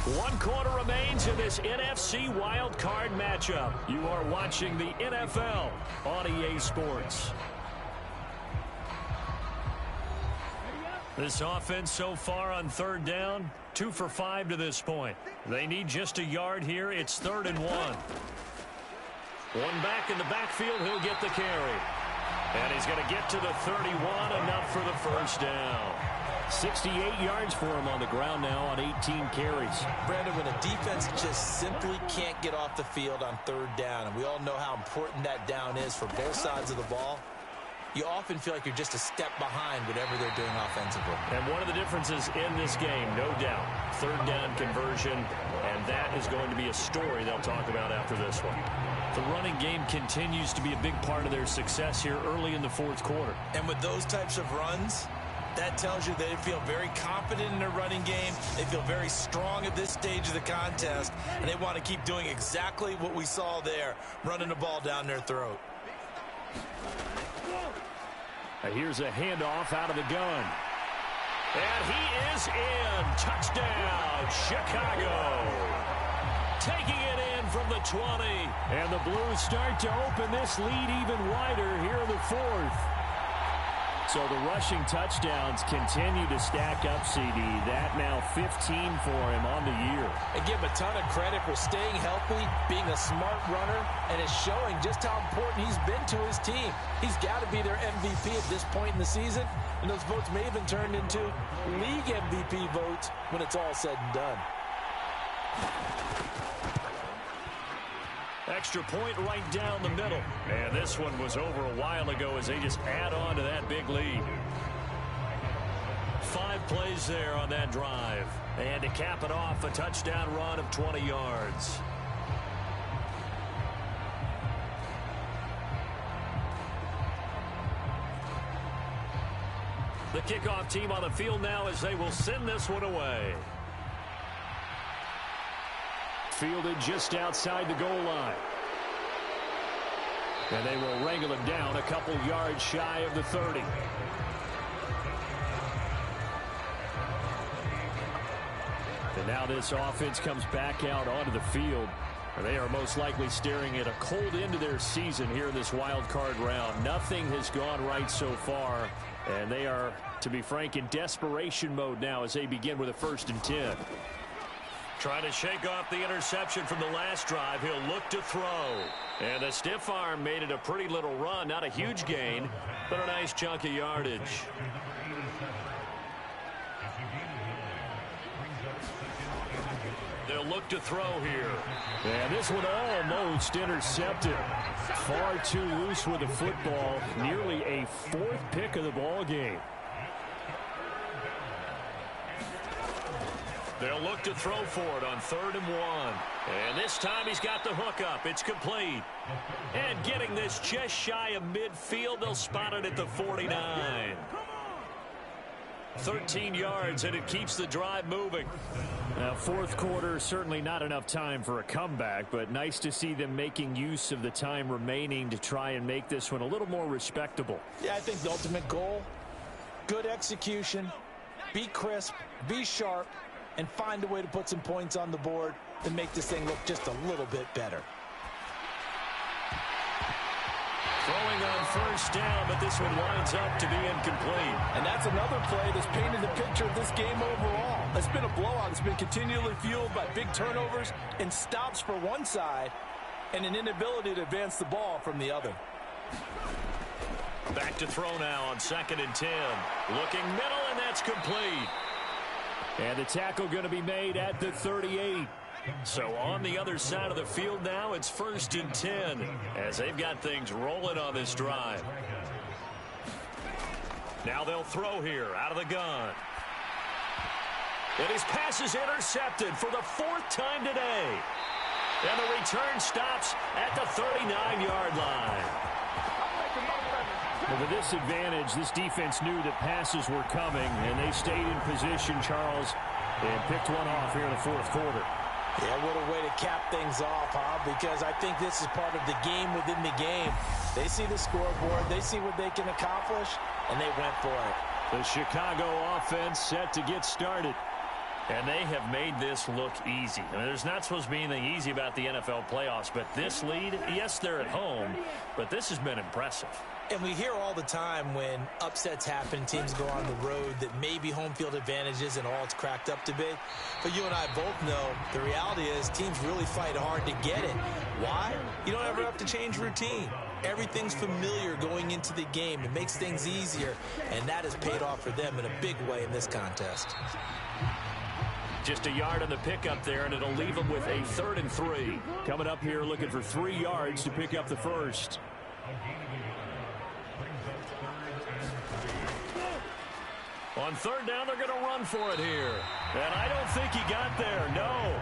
1 quarter remains in this NFC Wildcard matchup. You are watching the NFL on EA Sports. This offense so far on 3rd down, 2 for 5 to this point. They need just a yard here. It's 3rd and 1. One back in the backfield. He'll get the carry. And he's going to get to the 31, enough for the 1st down. 68 yards for him on the ground now on 18 carries. Brandon, when a defense just simply can't get off the field on 3rd down, and we all know how important that down is for both sides of the ball, you often feel like you're just a step behind whatever they're doing offensively. And one of the differences in this game, no doubt, 3rd down conversion, and that is going to be a story they'll talk about after this one. The running game continues to be a big part of their success here early in the 4th quarter. And with those types of runs, that tells you they feel very confident in their running game. They feel very strong at this stage of the contest, and they want to keep doing exactly what we saw there, running the ball down their throat. Here's a handoff out of the gun. And he is in. Touchdown, Chicago. Taking it in from the 20. And the Blues start to open this lead even wider here in the 4th. So the rushing touchdowns continue to stack up, CD. That now 15 for him on the year. And give him a ton of credit for staying healthy, being a smart runner, and it's showing just how important he's been to his team. He's got to be their MVP at this point in the season, and those votes may have been turned into league MVP votes when it's all said and done. Extra point right down the middle. And this one was over a while ago as they just add on to that big lead. 5 plays there on that drive. And to cap it off, a touchdown run of 20 yards. The kickoff team on the field now as they will send this one away. Fielded just outside the goal line. And they will wrangle him down a couple yards shy of the 30. And now this offense comes back out onto the field. They are most likely staring at a cold end to their season here in this wild card round. Nothing has gone right so far, and they are, to be frank, in desperation mode now as they begin with a 1st and 10. Trying to shake off the interception from the last drive. He'll look to throw. And the stiff arm made it a pretty little run. Not a huge gain, but a nice chunk of yardage. They'll look to throw here. And this one almost intercepted. Far too loose with the football. Nearly a 4th pick of the ball game. They'll look to throw for it on 3rd and 1. And this time he's got the hook up. It's complete. And getting this just shy of midfield, they'll spot it at the 49. 13 yards, and it keeps the drive moving. Now, 4th quarter, certainly not enough time for a comeback, but nice to see them making use of the time remaining to try and make this one a little more respectable. Yeah, I think the ultimate goal, good execution, be crisp, be sharp, and find a way to put some points on the board to make this thing look just a little bit better. Throwing on 1st down, but this one winds up to be incomplete. And that's another play that's painted the picture of this game overall. It's been a blowout. It's been continually fueled by big turnovers and stops for one side and an inability to advance the ball from the other. Back to throw now on 2nd and 10. Looking middle, and that's complete. And the tackle going to be made at the 38. So on the other side of the field now, it's 1st and 10 as they've got things rolling on this drive. Now they'll throw here out of the gun. And his pass is intercepted for the 4th time today. And the return stops at the 39-yard line. Well, with this advantage, this defense knew that passes were coming, and they stayed in position, Charles, and picked one off here in the 4th quarter. Yeah, what a way to cap things off, huh? Because I think this is part of the game within the game. They see the scoreboard, they see what they can accomplish, and they went for it. The Chicago offense set to get started. And they have made this look easy. I mean, there's not supposed to be anything easy about the NFL playoffs, but this lead, yes, they're at home, but this has been impressive. And we hear all the time when upsets happen, teams go on the road, that maybe home field advantage isn't all it's cracked up to be. But you and I both know the reality is teams really fight hard to get it. Why? You don't ever have to change routine. Everything's familiar going into the game. It makes things easier, and that has paid off for them in a big way in this contest. Just a yard on the pickup there, and it'll leave them with a 3rd and 3. Coming up here looking for 3 yards to pick up the 1st. On 3rd down, they're going to run for it here. And I don't think he got there, no.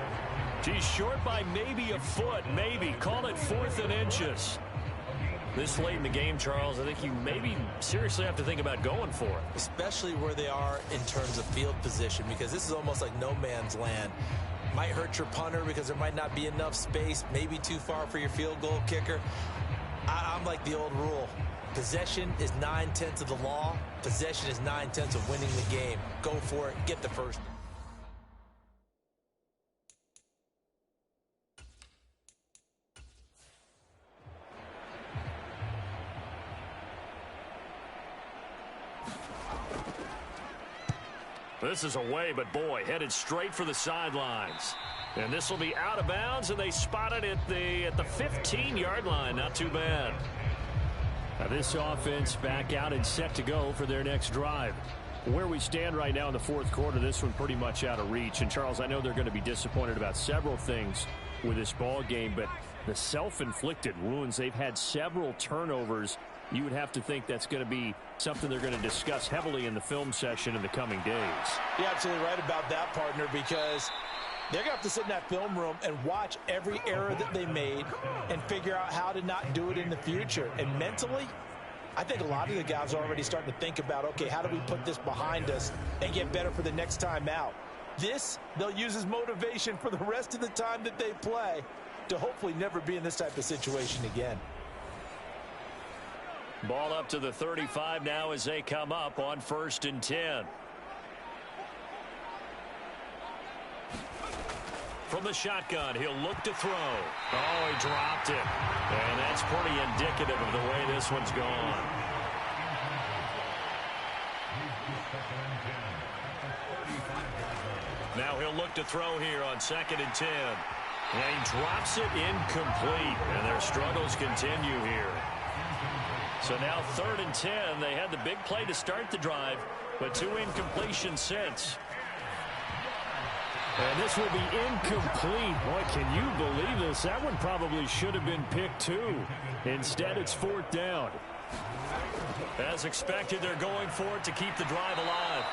He's short by maybe a foot, maybe. Call it 4th and inches. This late in the game, Charles, I think you maybe seriously have to think about going for it. Especially where they are in terms of field position, because this is almost like no man's land. Might hurt your punter because there might not be enough space, maybe too far for your field goal kicker. I'm like the old rule. Possession is 9/10 of the law. Possession is 9/10 of winning the game. Go for it. Get the first. This is away, but boy, headed straight for the sidelines. And this will be out of bounds, and they spot it at the 15-yard line. Not too bad. Now this offense back out and set to go for their next drive. Where we stand right now in the 4th quarter, this one pretty much out of reach. And, Charles, I know they're going to be disappointed about several things with this ball game, but the self-inflicted wounds, they've had several turnovers. You would have to think that's going to be something they're going to discuss heavily in the film session in the coming days. You're absolutely right about that, partner, because they're going to have to sit in that film room and watch every error that they made and figure out how to not do it in the future. And mentally, I think a lot of the guys are already starting to think about, okay, how do we put this behind us and get better for the next time out? This, they'll use as motivation for the rest of the time that they play to hopefully never be in this type of situation again. Ball up to the 35 now as they come up on 1st and 10. from the shotgun. He'll look to throw. Oh, he dropped it. And that's pretty indicative of the way this one's gone. Now he'll look to throw here on 2nd and 10. And he drops it incomplete. And their struggles continue here. So now 3rd and 10. They had the big play to start the drive, but 2 incompletions since. And this will be incomplete. Boy, can you believe this? That one probably should have been picked too. Instead, it's 4th down. As expected, they're going for it to keep the drive alive.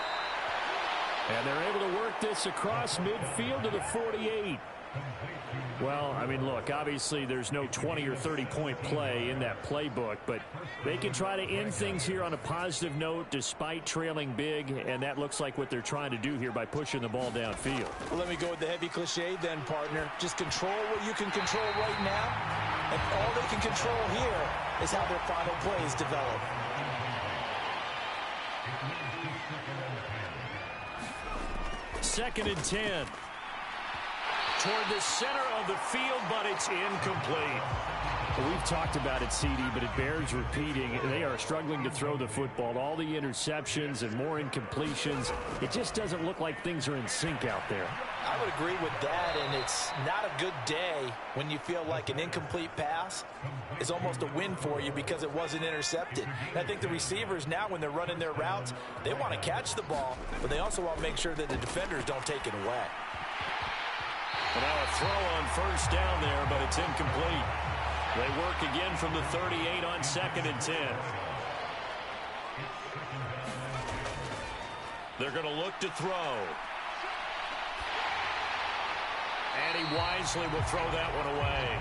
And they're able to work this across midfield to the 48. Well, I mean, look, obviously there's no 20 or 30-point play in that playbook, but they can try to end things here on a positive note despite trailing big, and that looks like what they're trying to do here by pushing the ball downfield. Well, let me go with the heavy cliche then, partner. Just control what you can control right now, and all they can control here is how their final plays develop. Second and 10. Toward the center of the field, but it's incomplete. Well, we've talked about it, CD, but it bears repeating. They are struggling to throw the football. All the interceptions and more incompletions. It just doesn't look like things are in sync out there. I would agree with that, and it's not a good day when you feel like an incomplete pass is almost a win for you because it wasn't intercepted. And I think the receivers now, when they're running their routes, they want to catch the ball, but they also want to make sure that the defenders don't take it away. Well, now a throw on 1st down there, but it's incomplete. They work again from the 38 on 2nd and 10. They're going to look to throw. And he wisely will throw that one away.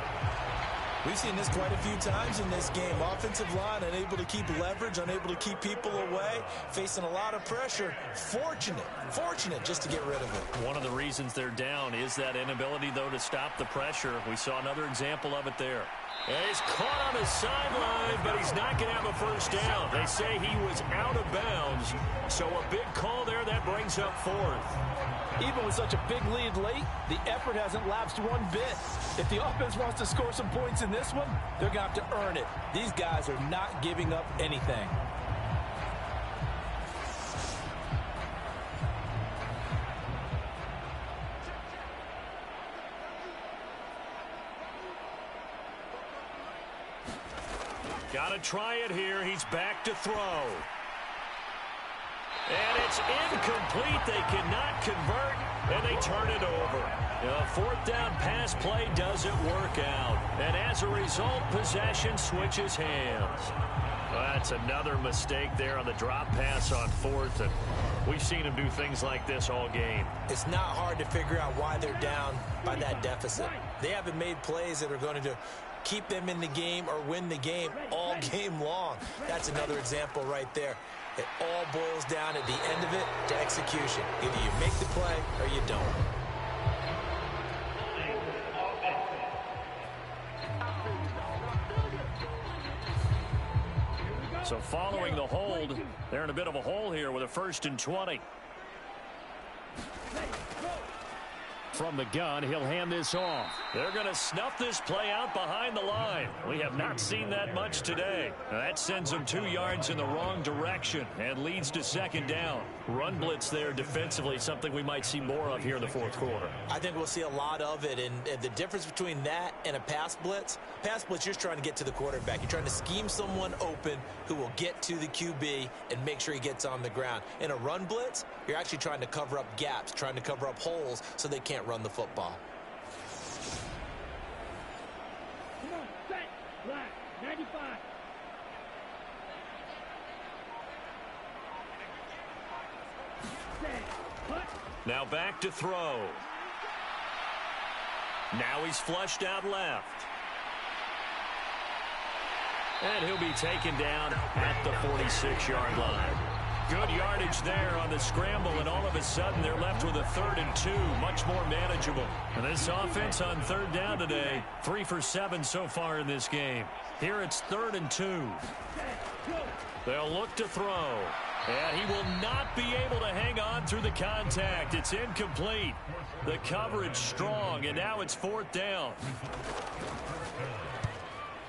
We've seen this quite a few times in this game. Offensive line unable to keep leverage, unable to keep people away, facing a lot of pressure. Fortunate just to get rid of it. One of the reasons they're down is that inability, though, to stop the pressure. We saw another example of it there. And he's caught on the sideline, but he's not going to have a 1st down. They say he was out of bounds, so a big call there that brings up 4th. Even with such a big lead late, the effort hasn't lapsed one bit. If the offense wants to score some points in this one, they're going to have to earn it. These guys are not giving up anything. Got to try it here. He's back to throw. And it's incomplete. They cannot convert, and they turn it over. A 4th down pass play doesn't work out. And as a result, possession switches hands. Well, that's another mistake there on the drop pass on 4th. And we've seen him do things like this all game. It's not hard to figure out why they're down by that deficit. They haven't made plays that are going to keep them in the game or win the game all game long. That's another example right there. It all boils down at the end of it to execution. Either you make the play or you don't. So following the hold, they're in a bit of a hole here with a 1st and 20. From the gun, he'll hand this off. They're going to snuff this play out behind the line. We have not seen that much today. That sends them 2 yards in the wrong direction and leads to 2nd down. Run blitz there defensively, something we might see more of here in the 4th quarter. I think we'll see a lot of it, and the difference between that and a pass blitz, you're trying to get to the quarterback. You're trying to scheme someone open who will get to the QB and make sure he gets on the ground. In a run blitz, you're actually trying to cover up gaps, trying to cover up holes so they can't run the football. Come on, set, black, 95. Now back to throw. Now he's flushed out left. And he'll be taken down at the 46-yard line. Good yardage there on the scramble, and all of a sudden they're left with a 3rd and 2, much more manageable. And this offense on 3rd down today, 3 for 7 so far in this game. Here it's 3rd and 2. They'll look to throw. And he will not be able to hang on through the contact. It's incomplete. The coverage strong, and now it's 4th down.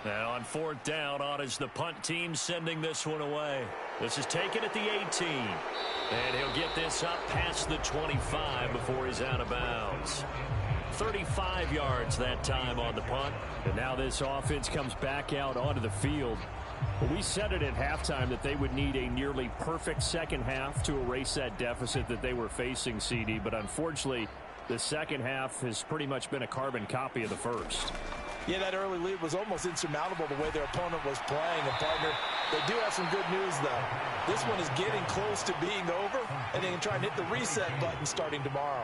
And on 4th down, on is the punt team sending this one away. This is taken at the 18. And he'll get this up past the 25 before he's out of bounds. 35 yards that time on the punt. And now this offense comes back out onto the field. Well, we said it at halftime that they would need a nearly perfect second half to erase that deficit that they were facing, CD. But unfortunately, the second half has pretty much been a carbon copy of the first. Yeah, that early lead was almost insurmountable the way their opponent was playing. And, partner, they do have some good news, though. This one is getting close to being over, and they can try and hit the reset button starting tomorrow.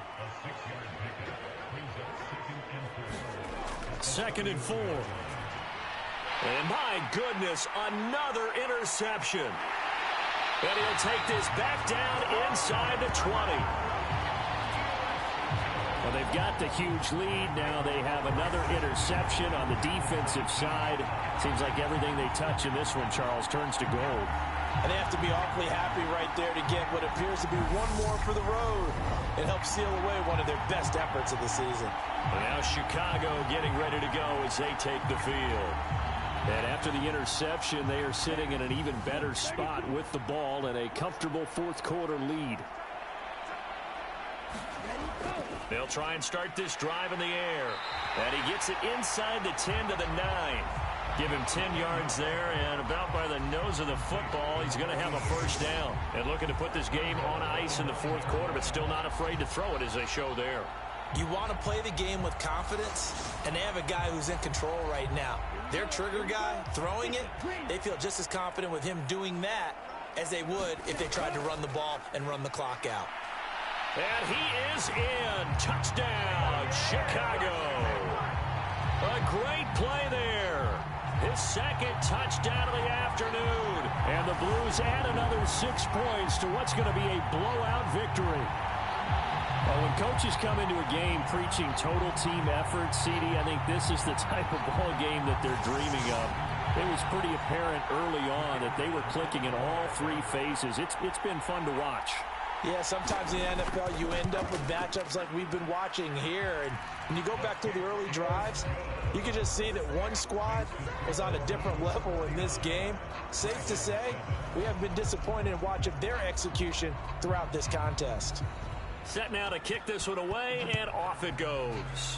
2nd and 4. And my goodness, another interception. And he'll take this back down inside the 20. Well, they've got the huge lead. Now they have another interception on the defensive side. Seems like everything they touch in this one, Charles, turns to gold. And they have to be awfully happy right there to get what appears to be one more for the road. It helps seal away one of their best efforts of the season. And now Chicago getting ready to go as they take the field. And after the interception, they are sitting in an even better spot with the ball and a comfortable 4th quarter lead. They'll try and start this drive in the air. And he gets it inside the 10 to the 9. Give him 10 yards there, and about by the nose of the football, he's going to have a first down. And looking to put this game on ice in the 4th quarter, but still not afraid to throw it as they show there. You want to play the game with confidence, and they have a guy who's in control right now. Their trigger guy, throwing it, they feel just as confident with him doing that as they would if they tried to run the ball and run the clock out. And he is in. Touchdown, Chicago. A great play there. His 2nd touchdown of the afternoon. And the Blues add another 6 points to what's going to be a blowout victory. Well, when coaches come into a game preaching total team effort, CD, I think this is the type of ball game that they're dreaming of. It was pretty apparent early on that they were clicking in all 3 phases. It's been fun to watch. Yeah, sometimes in the NFL you end up with matchups like we've been watching here. And when you go back through the early drives, you can just see that one squad was on a different level in this game. Safe to say, we haven't been disappointed in watching their execution throughout this contest. Set now to kick this one away, and off it goes.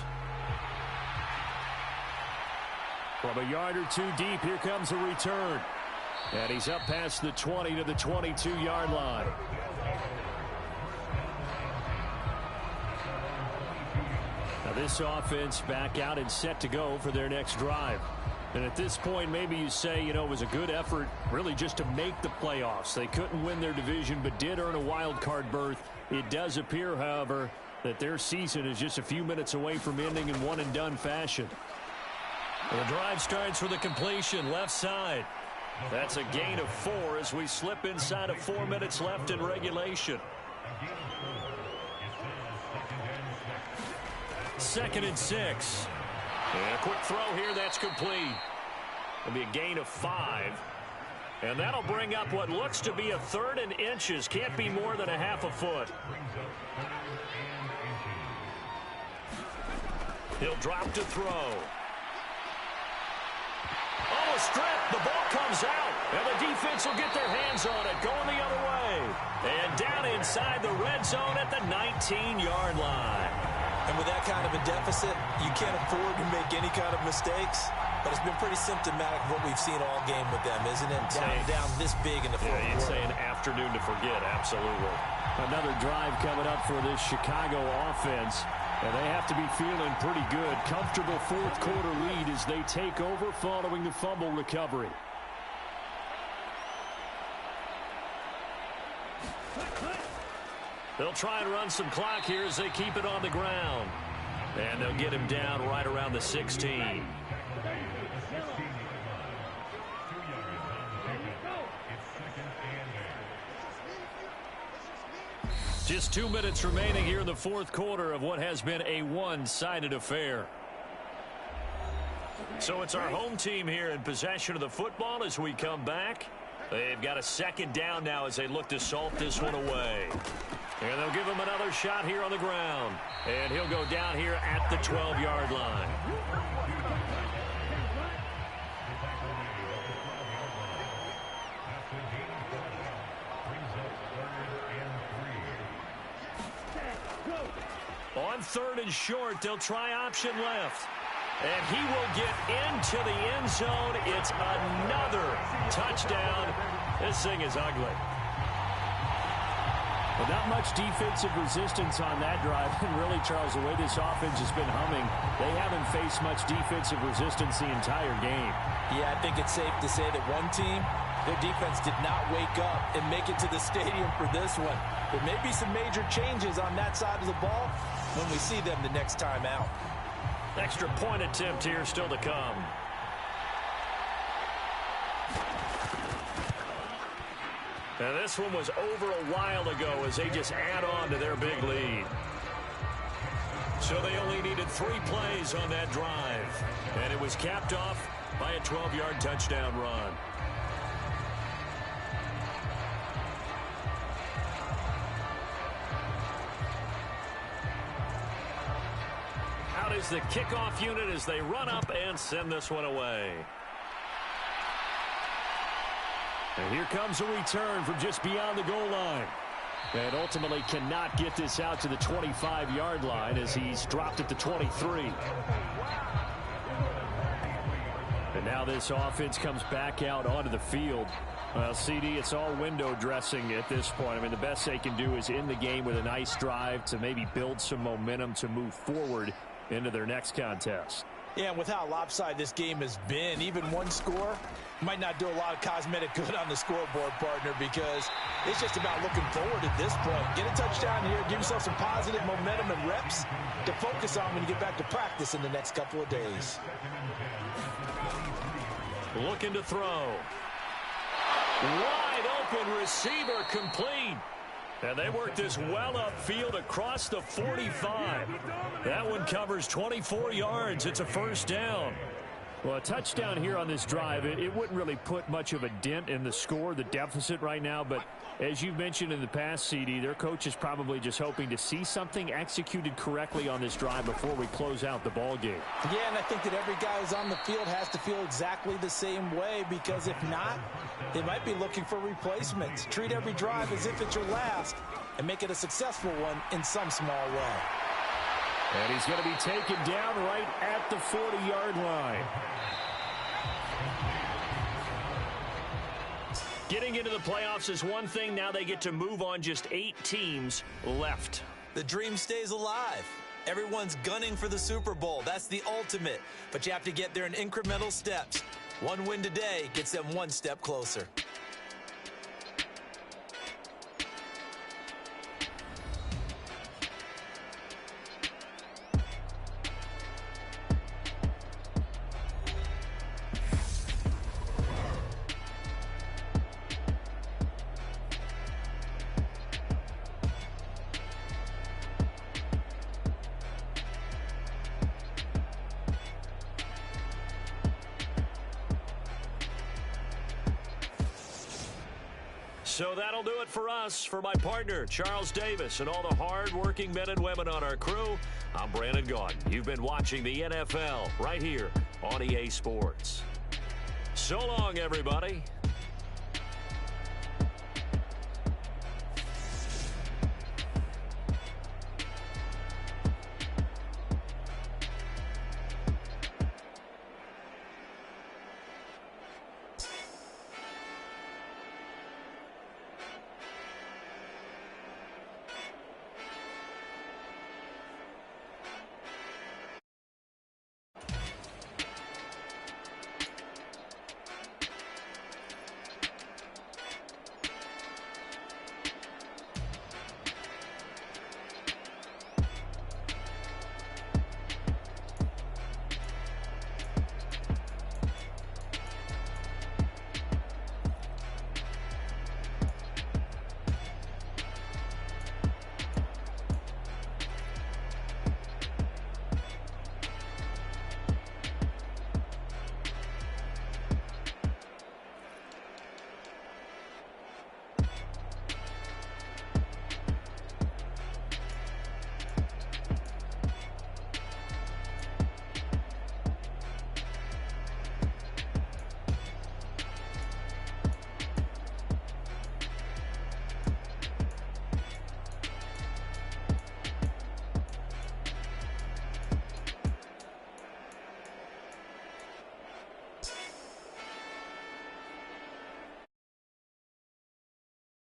From a yard or 2 deep, here comes a return. And he's up past the 20 to the 22-yard line. Now this offense back out and set to go for their next drive. And at this point, maybe you say, you know, it was a good effort really just to make the playoffs. They couldn't win their division but did earn a wild card berth. It does appear, however, that their season is just a few minutes away from ending in one-and-done fashion. The drive starts with a completion left side. That's a gain of 4 as we slip inside of 4 minutes left in regulation. 2nd and 6. And a quick throw here, that's complete. It'll be a gain of 5. And that'll bring up what looks to be a 3rd and inches. Can't be more than a half a foot. He'll drop to throw. Oh, a strip. The ball comes out. And the defense will get their hands on it. Going the other way. And down inside the red zone at the 19-yard line. And with that kind of a deficit, you can't afford to make any kind of mistakes. But it's been pretty symptomatic of what we've seen all game with them, isn't it? Down this big in the fourth quarter. You'd say an afternoon to forget, absolutely. Another drive coming up for this Chicago offense. And they have to be feeling pretty good. Comfortable 4th quarter lead as they take over following the fumble recovery. They'll try and run some clock here as they keep it on the ground. And they'll get him down right around the 16. Just 2 minutes remaining here in the 4th quarter of what has been a one-sided affair. So it's our home team here in possession of the football as we come back. They've got a second down now as they look to salt this one away. And they'll give him another shot here on the ground. And he'll go down here at the 12-yard line. On third and short, they'll try option left. And he will get into the end zone. It's another touchdown. This thing is ugly. Well, not much defensive resistance on that drive. And really, Charles, the way this offense has been humming, they haven't faced much defensive resistance the entire game. Yeah, I think it's safe to say that one team, their defense did not wake up and make it to the stadium for this one. There may be some major changes on that side of the ball when we see them the next time out. Extra point attempt here still to come. And this one was over a while ago as they just add on to their big lead. So they only needed 3 plays on that drive. And it was capped off by a 12-yard touchdown run. Out is the kickoff unit as they run up and send this one away. And here comes a return from just beyond the goal line. And ultimately cannot get this out to the 25-yard line as he's dropped at the 23. And now this offense comes back out onto the field. Well, CD, it's all window dressing at this point. I mean, the best they can do is end the game with a nice drive to maybe build some momentum to move forward into their next contest. Yeah, and with how lopsided this game has been, even one score might not do a lot of cosmetic good on the scoreboard, partner, because it's just about looking forward at this point. Get a touchdown here, give yourself some positive momentum and reps to focus on when you get back to practice in the next couple of days. Looking to throw. Wide open receiver complete. And they work this well upfield across the 45. That one covers 24 yards. It's a first down. Well, a touchdown here on this drive, it wouldn't really put much of a dent in the score, the deficit right now. But as you've mentioned in the past, CD, their coach is probably just hoping to see something executed correctly on this drive before we close out the ball game. Yeah, and I think that every guy who's on the field has to feel exactly the same way, because if not, they might be looking for replacements. Treat every drive as if it's your last and make it a successful one in some small way. And he's going to be taken down right at the 40-yard line. Getting into the playoffs is one thing. Now they get to move on. Just 8 teams left. The dream stays alive. Everyone's gunning for the Super Bowl. That's the ultimate. But you have to get there in incremental steps. One win today gets them one step closer. So that'll do it for us. For my partner, Charles Davis, and all the hard-working men and women on our crew, I'm Brandon Gaudin. You've been watching the NFL right here on EA Sports. So long, everybody.